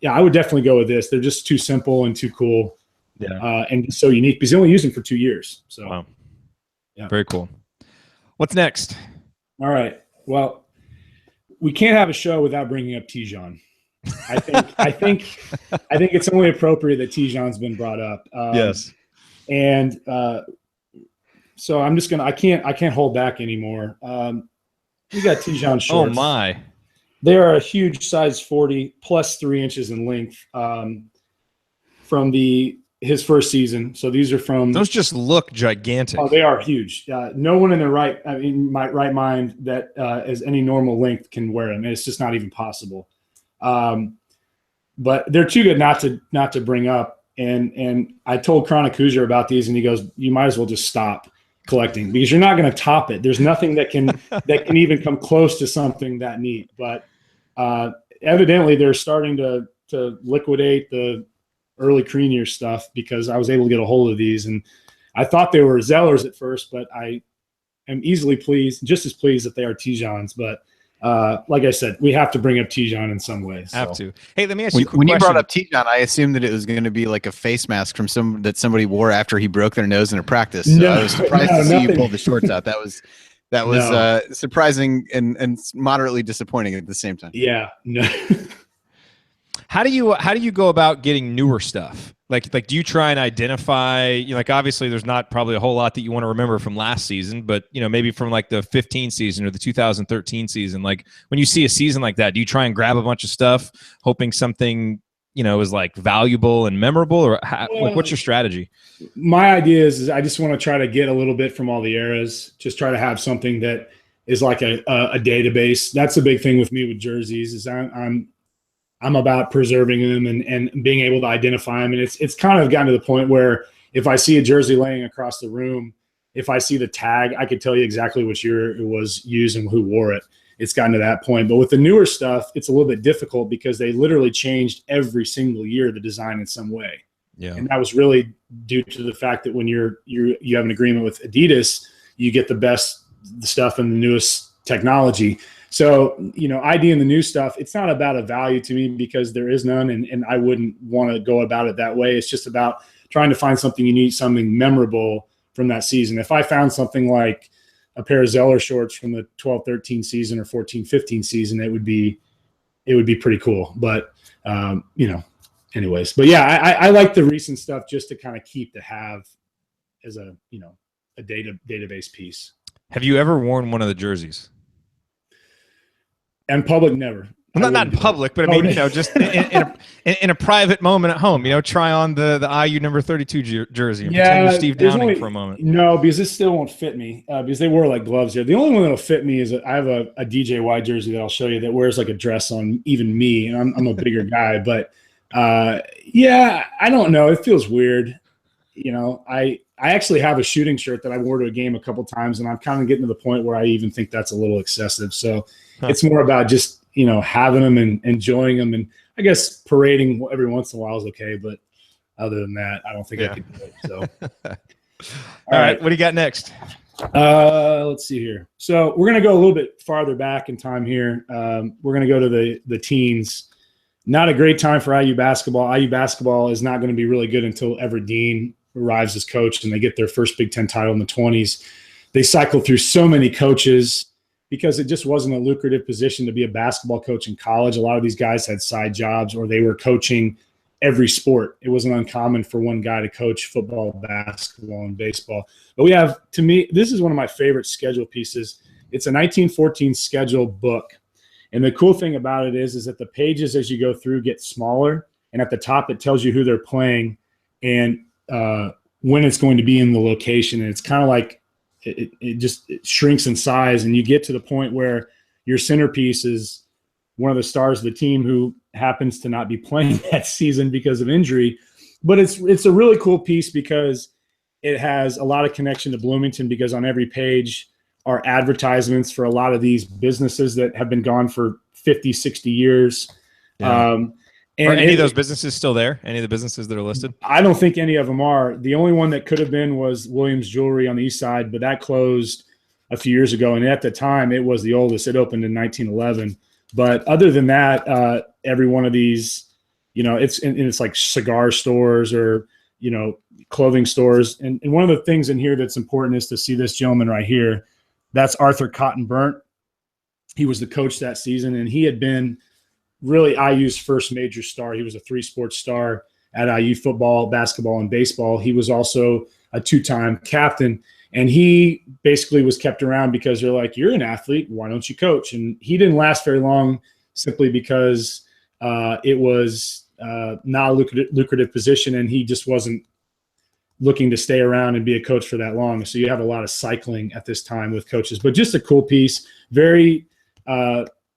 yeah, I would definitely go with this. They're just too simple and too cool. Yeah, and so unique because they only used them for 2 years. So wow, yeah, very cool. What's next? All right. Well, we can't have a show without bringing up Tijon. I think it's only appropriate that Tijon's been brought up. Yes. And so I'm just gonna. I can't hold back anymore. We got Tijon shorts. Oh my! They are a huge size 40 plus 3 inches in length from his first season. So these are from. Those just look gigantic. Oh, they are huge. No one in their right mind that is any normal length can wear them. It's just not even possible. But they're too good not to bring up. And I told Chronic Hoosier about these, and he goes, "You might as well just stop collecting because you're not going to top it. There's nothing that can even come close to something that neat." But evidently, they're starting to liquidate the early Creanier stuff because I was able to get a hold of these, and I thought they were Zellers at first, but I am just as pleased that they are Tijons. But like I said, we have to bring up Tijon in some way. So. Have to. Hey, let me ask you a quick when you question. brought up Tijon, I assumed that it was going to be like a face mask from somebody wore after he broke their nose in a practice. So I was surprised to see you pull the shorts out. That was surprising and moderately disappointing at the same time. Yeah. No. How do you go about getting newer stuff? Like do you try and identify, like obviously there's not probably a whole lot that you want to remember from last season, but maybe from like the 15 season or the 2013 season, like when you see a season like that, do you try and grab a bunch of stuff hoping something, is like valuable and memorable, or like what's your strategy? My idea is I just want to try to get a little bit from all the eras, just try to have something that is like a database. That's a big thing with me with jerseys is I'm about preserving them and being able to identify them. And it's kind of gotten to the point where if I see a jersey laying across the room, if I see the tag, I could tell you exactly which year it was used and who wore it. It's gotten to that point. But with the newer stuff, it's a little bit difficult because they literally changed every single year the design in some way. Yeah. And that was really due to the fact that when you have an agreement with Adidas, you get the best stuff and the newest technology. So, ID and the new stuff, it's not about a value to me because there is none, and I wouldn't want to go about it that way. It's just about trying to find something unique, something memorable from that season. If I found something like a pair of Zeller shorts from the 12-13 season or 14-15 season, it would be pretty cool. But, anyways, but yeah, I like the recent stuff just to kind of keep to have as a database piece. Have you ever worn one of the jerseys? And public, never. Well, not in public, but I mean, just in a private moment at home, try on the IU number 32 jersey and pretend you're Steve Downing for a moment. No, because this still won't fit me because they wore like gloves here. The only one that'll fit me is I have a DJY jersey that I'll show you that wears like a dress on even me, and I'm a bigger guy. But yeah, I don't know. It feels weird. I actually have a shooting shirt that I wore to a game a couple times, and I'm kind of getting to the point where I even think that's a little excessive. So it's more about just having them and enjoying them, and I guess parading every once in a while is okay. But other than that, I don't think I could do it. So, all right, what do you got next? Let's see here. So we're gonna go a little bit farther back in time here. We're gonna go to the teens. Not a great time for IU basketball. IU basketball is not going to be really good until Everett Dean arrives as coach and they get their first Big Ten title in the 20s. They cycle through so many coaches because it just wasn't a lucrative position to be a basketball coach in college. A lot of these guys had side jobs or they were coaching every sport. It wasn't uncommon for one guy to coach football, basketball, and baseball. But we have, to me, this is one of my favorite schedule pieces. It's a 1914 schedule book. And the cool thing about it is that the pages as you go through get smaller. And at the top, it tells you who they're playing and when it's going to be in the location. And it's kind of like it shrinks in size. And you get to the point where your centerpiece is one of the stars of the team who happens to not be playing that season because of injury. But it's a really cool piece because it has a lot of connection to Bloomington because on every page are advertisements for a lot of these businesses that have been gone for 50, 60 years. Yeah. Are any of those businesses still there? Any of the businesses that are listed? I don't think any of them are. The only one that could have been was Williams Jewelry on the east side, but that closed a few years ago. And at the time, it was the oldest. It opened in 1911. But other than that, every one of these, it's like cigar stores or, clothing stores. And one of the things in here that's important is to see this gentleman right here. That's Arthur Cotton Burnt. He was the coach that season, and he had been really IU's first major star. He was a 3-sport star at IU football, basketball, and baseball. He was also a 2-time captain, and he basically was kept around because they're like, you're an athlete, why don't you coach? And he didn't last very long simply because it was not a lucrative position, and he just wasn't looking to stay around and be a coach for that long. So you have a lot of cycling at this time with coaches, but just a cool piece, very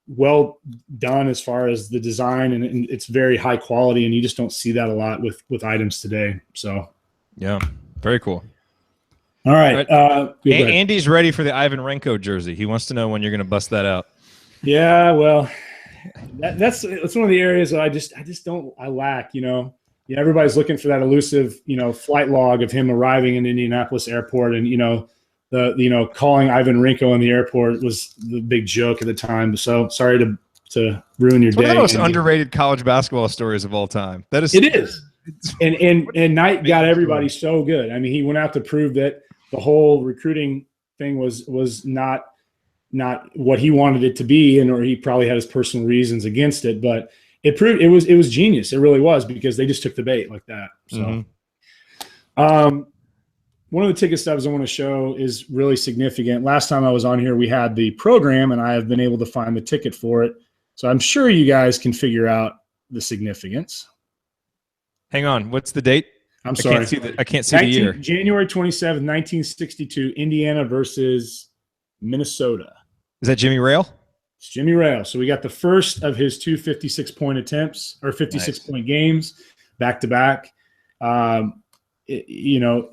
well done as far as the design, and it's very high quality, and you just don't see that a lot with items today. So yeah, very cool. All right. Andy's ready for the Ivan Renko jersey. He wants to know when you're going to bust that out. Yeah, well, that's one of the areas that I lack, everybody's looking for that elusive, flight log of him arriving in Indianapolis airport. And, calling Ivan Renko in the airport was the big joke at the time. So sorry to ruin your day. One of the most underrated college basketball stories of all time. It is. And Knight got everybody so good. I mean, he went out to prove that the whole recruiting thing was not what he wanted it to be, or he probably had his personal reasons against it, but it proved it was genius. It really was, because they just took the bait like that. So, one of the ticket stubs I want to show is really significant. Last time I was on here, we had the program, and I have been able to find the ticket for it. So I'm sure you guys can figure out the significance. Hang on. What's the date? I'm sorry. I can't see the year. January 27th, 1962, Indiana versus Minnesota. Is that Jimmy Rail? It's Jimmy Rail. So we got the first of his two 56-point attempts or 56-point games back to back. You know,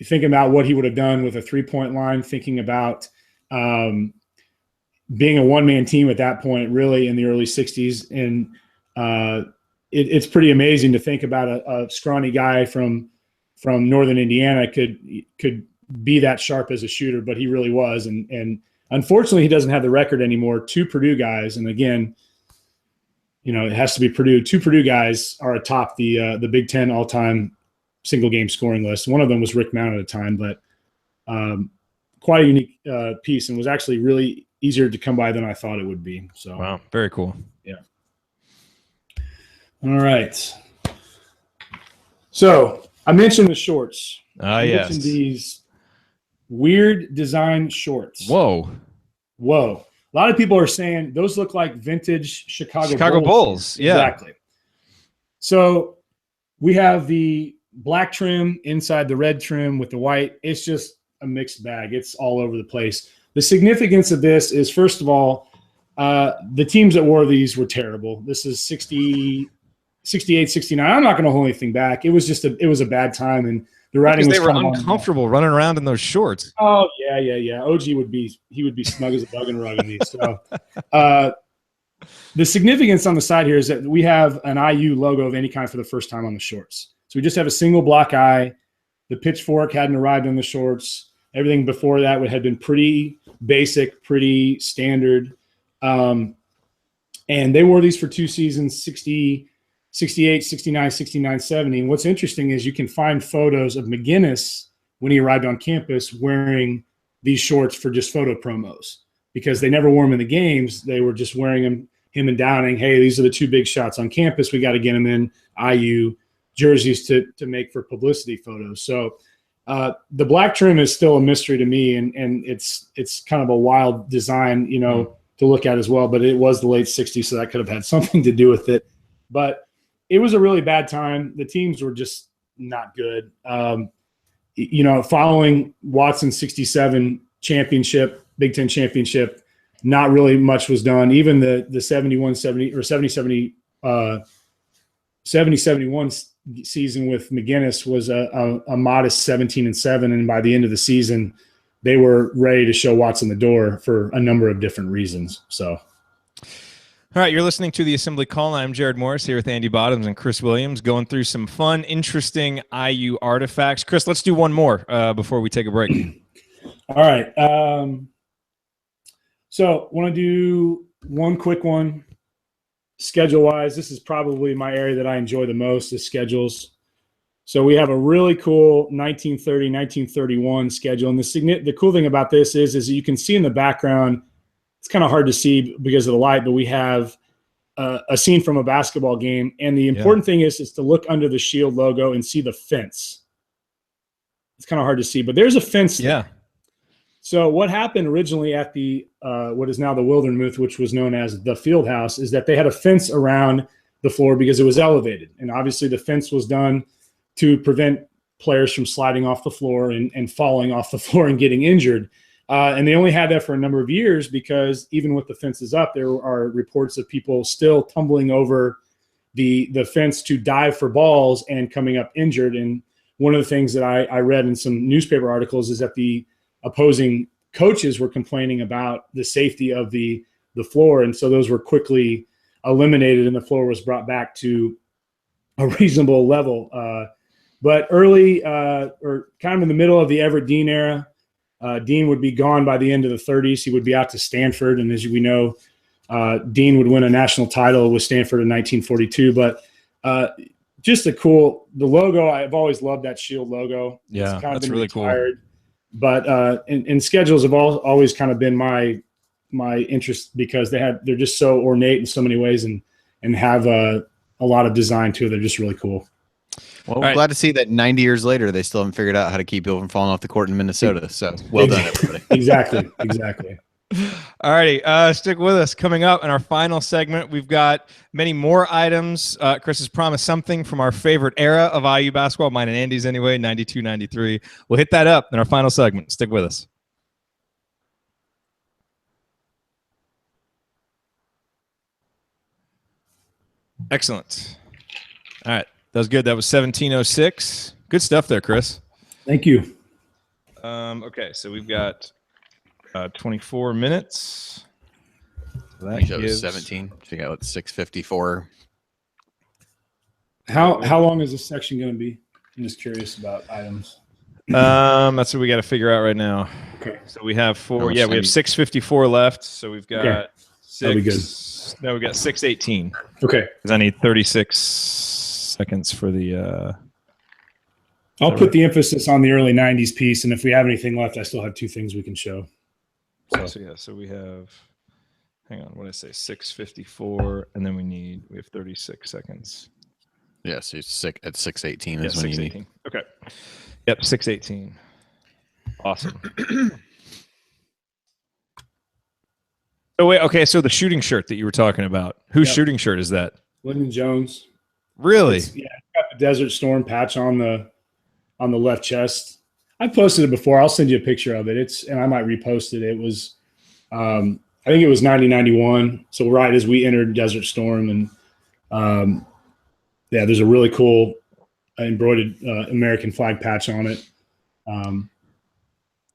thinking about what he would have done with a 3-point line, thinking about being a one-man team at that point, really in the early 60s. And it's pretty amazing to think about a scrawny guy from Northern Indiana could be that sharp as a shooter, but he really was. And unfortunately, he doesn't have the record anymore. 2 Purdue guys, and again, you know, it has to be Purdue. 2 Purdue guys are atop the Big Ten all-time single-game scoring list. One of them was Rick Mount at the time, but quite a unique piece, and was actually really easier to come by than I thought it would be. So, wow, very cool. Yeah. All right. So I mentioned the shorts. I mentioned these weird design shorts. Whoa. A lot of people are saying those look like vintage Chicago Bulls. Yeah. Exactly. So we have the black trim inside the red trim with the white. It's just a mixed bag. It's all over the place. The significance of this is, first of all, the teams that wore these were terrible. This is 60, 68, 69. I'm not going to hold anything back. It was just it was a bad time, and the writing was they were uncomfortable running around in those shorts. Oh yeah. OG would be snug as a bug and rug in these. So the significance on the side here is that we have an IU logo of any kind for the first time on the shorts. So we just have a single block I. The pitchfork hadn't arrived on the shorts. Everything before that had been pretty basic, pretty standard. And they wore these for 2 seasons, 60, 68, 69, 69, 70. And what's interesting is you can find photos of McGinnis when he arrived on campus wearing these shorts for just photo promos, because they never wore them in the games. They were just wearing them, him and Downing. Hey, these are the 2 big shots on campus. We got to get them in IU jerseys to make for publicity photos. So the black trim is still a mystery to me, and it's kind of a wild design, you know, to look at as well. But it was the late 60s, so that could have had something to do with it. But it was a really bad time. The teams were just not good. You know, following Watson's 67 championship, Big Ten championship, not really much was done. Even the 70-71 season with McGinnis was a modest 17-7, and by the end of the season, they were ready to show Watson the door for a number of different reasons. So, all right, you're listening to the Assembly Call. I'm Jared Morris here with Andy Bottoms and Chris Williams, going through some fun, interesting IU artifacts. Chris, let's do one more before we take a break. All right. So, want to do one quick one. Schedule-wise, this is probably my area that I enjoy the most, is schedules. So we have a really cool 1930, 1931 schedule. And the cool thing about this is you can see in the background, it's kind of hard to see because of the light, but we have a scene from a basketball game. And the important thing is to look under the Shield logo and see the fence. It's kind of hard to see, but there's a fence there. Yeah. So what happened originally at the what is now the Wildermuth, which was known as the Field House, is that they had a fence around the floor because it was elevated. And obviously the fence was done to prevent players from sliding off the floor and falling off the floor and getting injured. And they only had that for a number of years because even with the fences up, there are reports of people still tumbling over the fence to dive for balls and coming up injured. And one of the things that I read in some newspaper articles is that the opposing coaches were complaining about the safety of the floor. And so those were quickly eliminated and the floor was brought back to a reasonable level. But early or kind of in the middle of the Everett Dean era, Dean would be gone by the end of the 30s. He would be out to Stanford. And as we know, Dean would win a national title with Stanford in 1942. But just the logo, I've always loved that Shield logo. Yeah, it's kind of that's been really retired. Cool. But and schedules have always kind of been my interest because they're just so ornate in so many ways and have a lot of design too. They're just really cool. Well, we're glad to see that 90 years later, they still haven't figured out how to keep people from falling off the court in Minnesota. So well done, everybody. Exactly. All righty. Stick with us. Coming up in our final segment, we've got many more items. Chris has promised something from our favorite era of IU basketball, mine and Andy's anyway, 92, 93. We'll hit that up in our final segment. Stick with us. Excellent. All right. That was good. That was 1706. Good stuff there, Chris. Thank you. Okay, so we've got 24 minutes. So I think that was 17. Figure out 6:54. How long is this section going to be? I'm just curious about items. That's what we got to figure out right now. Okay. So we have four. Yeah, we have 6:54 left. So we've got That'll be good. No, we got 6:18. Okay. Because I need 36 seconds for the. I'll put the emphasis on the early 90s piece, and if we have anything left, I still have 2 things we can show. So we have. Hang on, what did I say? 6:54, and then we have 36 seconds. Yeah, so it's at 6:18 is Yeah, when you need. 6:18. Okay. Yep, 6:18. Awesome. Oh wait, okay. So the shooting shirt that you were talking about, whose shooting shirt is that? Lyndon Jones. Really? It's got the Desert Storm patch on the left chest. I posted it before. I'll send you a picture of it. And I might repost it. It was, I think it was 1991. So right as we entered Desert Storm, and there's a really cool embroidered American flag patch on it.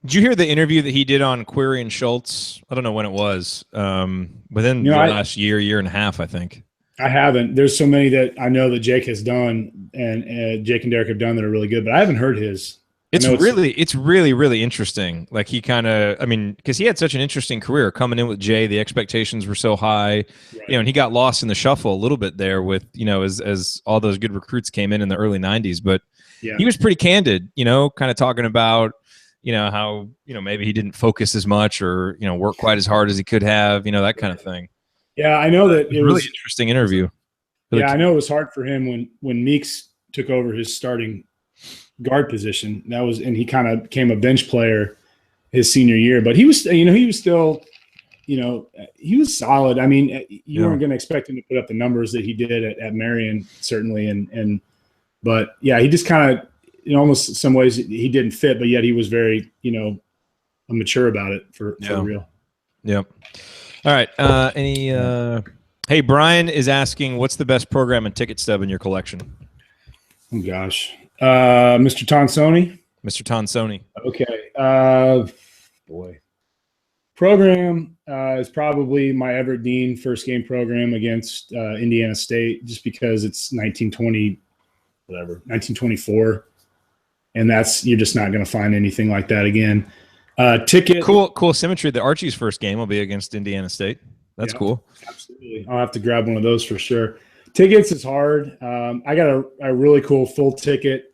Did you hear the interview that he did on Query and Schultz? I don't know when it was. Within the last year and a half, I think. I haven't. There's so many that I know that Jake has done, and Jake and Derek have done that are really good, but I haven't heard his. It's really interesting. Like he kind of, because he had such an interesting career coming in with Jay. The expectations were so high, right. And he got lost in the shuffle a little bit there with, as all those good recruits came in the early 90s. But he was pretty candid, kind of talking about, how, maybe he didn't focus as much or, work quite as hard as he could have, that kind of thing. Yeah, I know that it was really interesting interview. Yeah, I know it was hard for him when Meeks took over his starting guard position. And he kind of became a bench player his senior year, but he was still, he was solid. I mean, you weren't going to expect him to put up the numbers that he did at Marion, certainly. But yeah, he just kind of, in almost some ways he didn't fit, but yet he was very, mature about it for real. Yep. All right. Hey, Brian is asking, what's the best program and ticket stub in your collection? Oh gosh. Mr. Tonsoni. Mr. Tonsoni. Okay. Boy. Program is probably my Everett Dean first game program against Indiana State, just because it's 1924. And you're just not going to find anything like that again. Ticket. Cool symmetry. The Archie's first game will be against Indiana State. That's cool. Absolutely. I'll have to grab one of those for sure. Tickets is hard. I got a really cool full ticket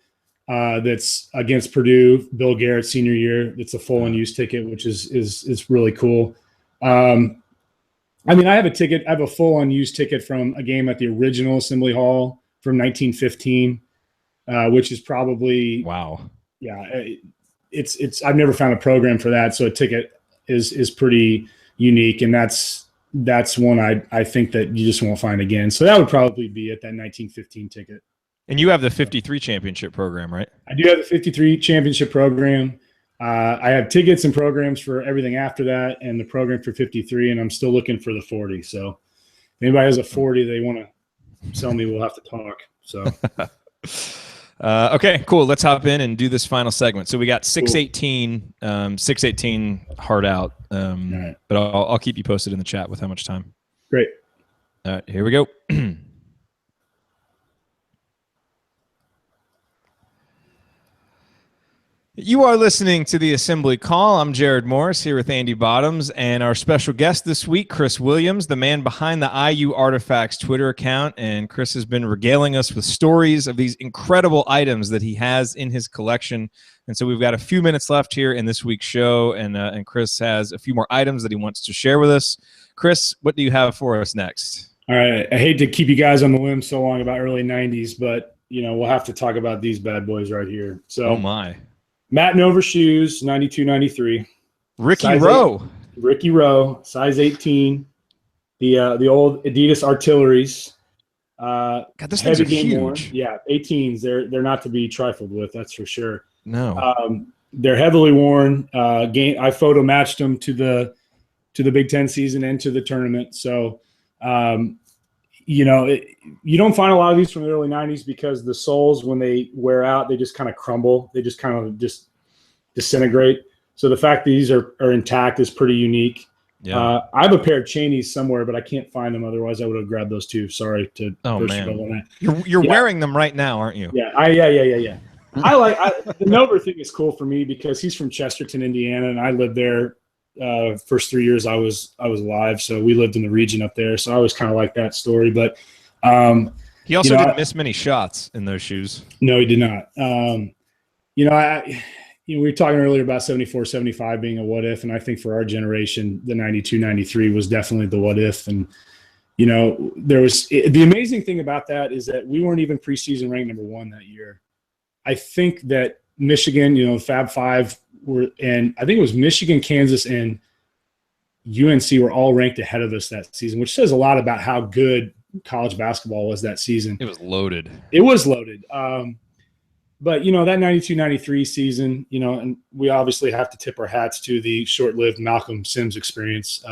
that's against Purdue, Bill Garrett's senior year. It's a full unused ticket, which is really cool. I have a full unused ticket from a game at the original Assembly Hall from 1915, which is probably wow. Yeah, it's I've never found a program for that, so a ticket is pretty unique, and that's one I think that you just won't find again. So that would probably be at that 1915 ticket. And you have the 53 championship program, right? I do have the 53 championship program. I have tickets and programs for everything after that, and the program for 53, and I'm still looking for the 40. So if anybody has a 40 they want to sell me, we'll have to talk. So okay, cool. Let's hop in and do this final segment. So we got 6:18, 6:18 hard out. Right. But I'll keep you posted in the chat with how much time. Great. All right, here we go. You are listening to the Assembly Call. I'm Jared Morris here with Andy Bottoms and our special guest this week, Chris Williams, the man behind the IU Artifacts Twitter account. And Chris has been regaling us with stories of these incredible items that he has in his collection. And so we've got a few minutes left here in this week's show, and Chris has a few more items that he wants to share with us. Chris, what do you have for us next? All right. I hate to keep you guys on the limb so long about early 90s, but we'll have to talk about these bad boys right here. So, oh my. Matt Nover shoes, 92-93. Ricky Rowe. Ricky Rowe, size 18. The old Adidas Artilleries. God, this thing's huge. Worn. Yeah, 18s. They're not to be trifled with, that's for sure. No. They're heavily worn. I photo matched them to the Big Ten season and to the tournament. So you don't find a lot of these from the early 90s because the soles, when they wear out, they just kind of crumble. They just kind of just disintegrate. So the fact that these are intact is pretty unique. Yeah. I have a pair of Cheneys somewhere, but I can't find them. Otherwise, I would have grabbed those too. Sorry to burst your bubble on that. You're wearing them right now, aren't you? Yeah. Yeah. The Nover thing is cool for me because he's from Chesterton, Indiana, and I lived there. First 3 years I was alive, so we lived in the region up there. So I always kind of like that story. But he also didn't miss many shots in those shoes. No, he did not. We were talking earlier about 74, 75 being a what if, and I think for our generation, the 92, 93 was definitely the what if. And there was the amazing thing about that is that we weren't even preseason ranked number 1 that year. I think that Michigan, Fab Five and I think it was Michigan, Kansas, and UNC were all ranked ahead of us that season, which says a lot about how good college basketball was that season. It was loaded. But, that 92-93 season, and we obviously have to tip our hats to the short-lived Malcolm Sims experience.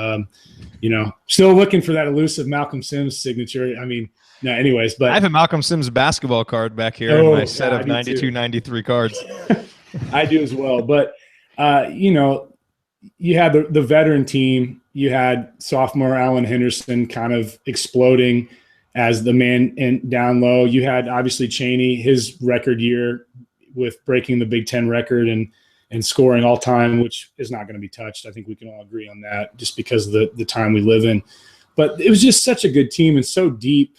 Still looking for that elusive Malcolm Sims signature. I mean, no, anyways. But I have a Malcolm Sims basketball card back here in my set of 92-93 cards. I do as well. But, you had the veteran team. You had sophomore Alan Henderson kind of exploding as the man down low. You had obviously Chaney, his record year with breaking the Big Ten record and scoring all time, which is not going to be touched. I think we can all agree on that just because of the time we live in. But it was just such a good team and so deep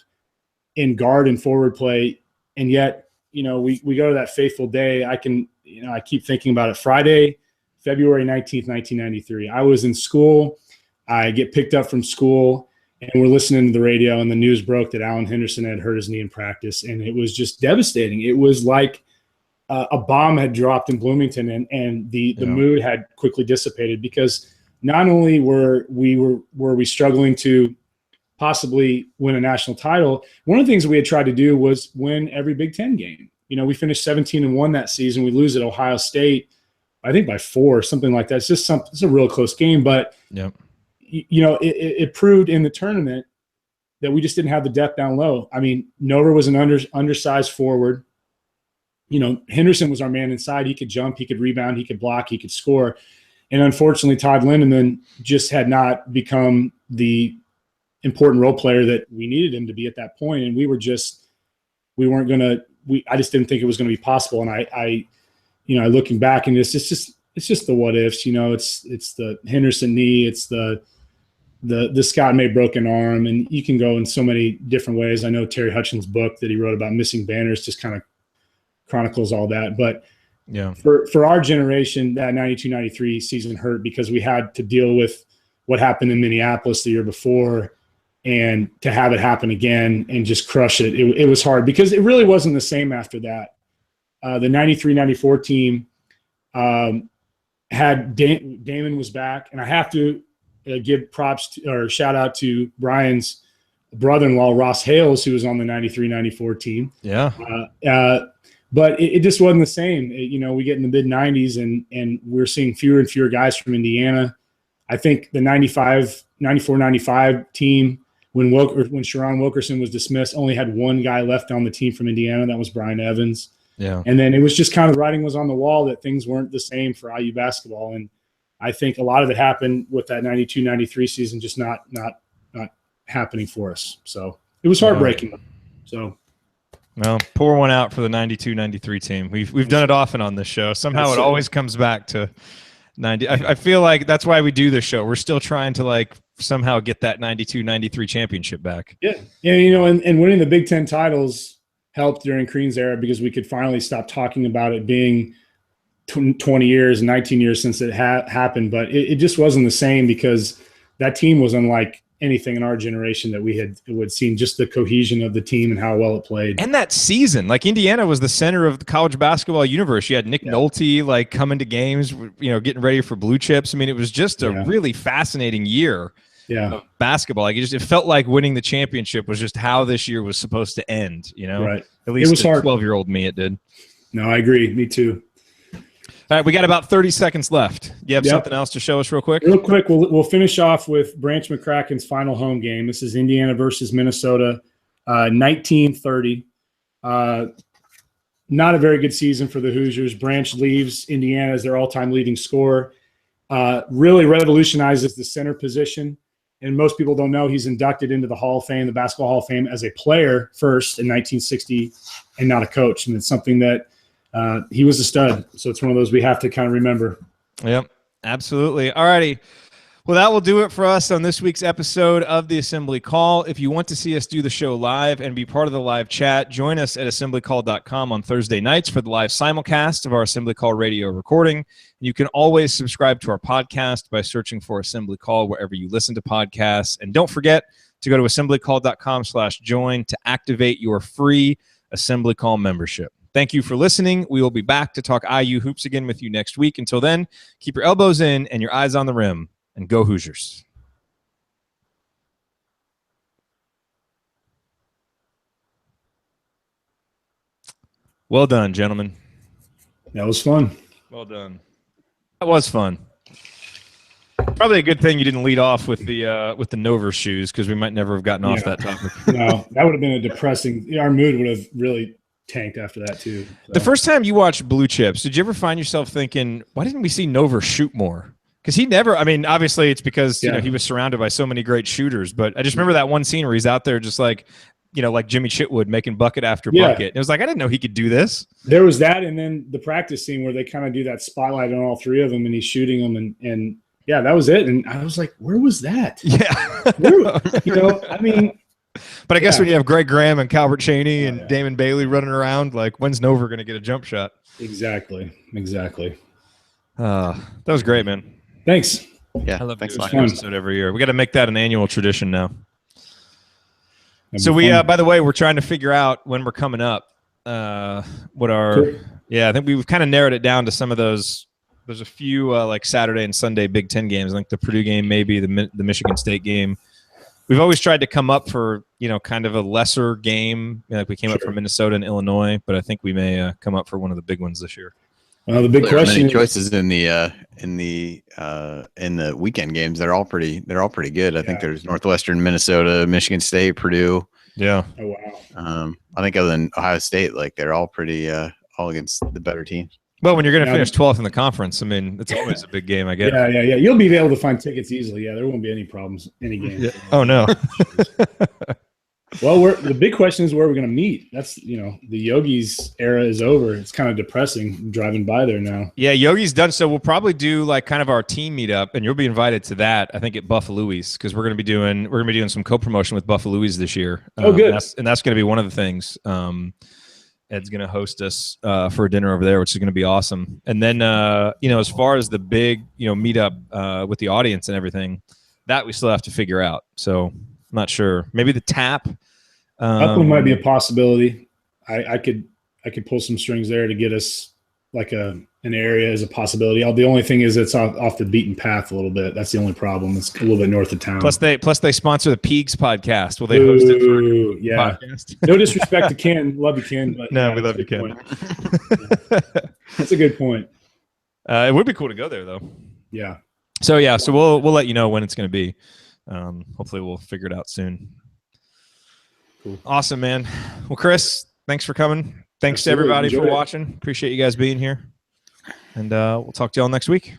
in guard and forward play. And yet, we go to that fateful day. I keep thinking about it. Friday, February 19th, 1993. I was in school. I get picked up from school. And we're listening to the radio, and the news broke that Alan Henderson had hurt his knee in practice, and it was just devastating. It was like a bomb had dropped in Bloomington, and the mood had quickly dissipated because not only were we struggling to possibly win a national title, one of the things we had tried to do was win every Big Ten game. We finished 17-1 that season. We lose at Ohio State, I think by 4, something like that. It's a real close game, but yep. It proved in the tournament that we just didn't have the depth down low. I mean, Nover was an undersized forward. Henderson was our man inside. He could jump, he could rebound, he could block, he could score. And unfortunately, Todd Lindeman just had not become the important role player that we needed him to be at that point. And I just didn't think it was going to be possible. And I looking back and it's just the what ifs, it's the Henderson knee, it's the Scott May broken arm, and you can go in so many different ways. I know Terry Hutchins' book that he wrote about missing banners just kind of chronicles all that. But yeah, for our generation, that 92-93 season hurt because we had to deal with what happened in Minneapolis the year before, and to have it happen again and just crush it. It was hard because it really wasn't the same after that. The 93-94 team had Damon was back, and I have to give props or shout out to Brian's brother-in-law, Ross Hales, who was on the 93-94 team. Yeah. But it just wasn't the same. We get in the mid-90s, and we're seeing fewer and fewer guys from Indiana. I think the 94-95 team, when Sharon Wilkerson was dismissed, only had one guy left on the team from Indiana. That was Brian Evans. Yeah. And then it was just kind of writing was on the wall that things weren't the same for IU basketball. And I think a lot of it happened with that 92-93 season just not happening for us. So it was heartbreaking. So, well, pour one out for the 92-93 team. We've done it often on this show. Somehow it always comes back to 90. I feel like that's why we do this show. We're still trying to somehow get that 92-93 championship back. Yeah. Yeah. And winning the Big Ten titles helped during Crean's era because we could finally stop talking about it being 20 years, 19 years since it happened. But it just wasn't the same because that team was unlike anything in our generation that we had seen, just the cohesion of the team and how well it played. And that season, Indiana was the center of the college basketball universe. You had Nick Nolte coming to games, getting ready for blue chips. I mean, it was just a really fascinating year of basketball. It felt like winning the championship was just how this year was supposed to end, Right. At least it was hard. 12-year-old me, it did. No, I agree. Me too. All right, we got about 30 seconds left. You have Yep. something else to show us real quick? Real quick, we'll finish off with Branch McCracken's final home game. This is Indiana versus Minnesota, 1930. Not a very good season for the Hoosiers. Branch leaves Indiana as their all-time leading scorer. Really revolutionizes the center position. And most people don't know he's inducted into the Hall of Fame, the Basketball Hall of Fame, as a player first in 1960 and not a coach. And it's something that he was a stud. So it's one of those we have to kind of remember. Yep, absolutely. All righty. Well, that will do it for us on this week's episode of the Assembly Call. If you want to see us do the show live and be part of the live chat, join us at assemblycall.com on Thursday nights for the live simulcast of our Assembly Call radio recording. You can always subscribe to our podcast by searching for Assembly Call wherever you listen to podcasts. And don't forget to go to assemblycall.com/join to activate your free Assembly Call membership. Thank you for listening. We will be back to talk IU hoops again with you next week. Until then, keep your elbows in and your eyes on the rim. And go Hoosiers. Well done, gentlemen. That was fun. Well done. That was fun. Probably a good thing you didn't lead off with the Nover shoes, because we might never have gotten off that topic. No, that would have been a depressing. Our mood would have really tanked after that too. So. The first time you watched Blue Chips, did you ever find yourself thinking, why didn't we see Nover shoot more? Because he never, I mean, obviously it's because you know he was surrounded by so many great shooters, but I just remember that one scene where he's out there just like, you know, like Jimmy Chitwood making bucket after bucket. It was like, I didn't know he could do this. There was that, and then the practice scene where they kind of do that spotlight on all three of them, and he's shooting them, and yeah, that was it. And I was like, where was that? Yeah, you know, I mean. But I guess when you have Greg Graham and Calvert Cheney and Damon Bailey running around, like, when's Nover going to get a jump shot? Exactly. That was great, man. Thanks. Yeah, I love thanks this a lot. episode every year. We got to make that an annual tradition now. That'd So be we, fun. by the way, we're trying to figure out when we're coming up. What our, Cool. I think we've kind of narrowed it down to some of those. There's a few like Saturday and Sunday Big Ten games. I think the Purdue game, maybe the Michigan State game. We've always tried to come up for, you know, kind of a lesser game. Like we came up for Minnesota and Illinois, but I think we may come up for one of the big ones this year. Well, the big There are question many is, choices in the weekend games. They're all pretty good. I think there's Northwestern, Minnesota, Michigan State, Purdue. Yeah. oh wow, I think other than Ohio State, like they're all pretty all against the better teams. Well, when you're going to finish 12th in the conference, I mean, it's always a big game, I guess. yeah. You'll be able to find tickets easily. Yeah, there won't be any problems any game. Yeah. Oh, no. Well, the big question is where we're going to meet. That's, you know, the Yogi's era is over. It's kind of depressing driving by there now. Yeah, Yogi's done. So we'll probably do like kind of our team meetup, and you'll be invited to that. I think at Buffalo's, because we're going to be doing some co-promotion with Buffalo's this year. Oh, good. And that's going to be one of the things. Ed's going to host us for a dinner over there, which is going to be awesome. And then you know, as far as the big meetup with the audience and everything, that we still have to figure out. So I'm not sure. Maybe the tap. Upland might be a possibility. I could pull some strings there to get us like an area as a possibility. The only thing is it's off the beaten path a little bit. That's the only problem. It's a little bit north of town. Plus they sponsor the Peaks podcast. Will they host it for a podcast? No disrespect to Ken. Love you, Ken. But No, we love you, Ken. That's a good point. It would be cool to go there though. Yeah. So we'll let you know when it's going to be. Hopefully we'll figure it out soon. Cool. Awesome, man. Well, Chris, thanks for coming. Thanks Absolutely. to everybody Enjoy for it. watching. Appreciate you guys being here. And we'll talk to y'all next week.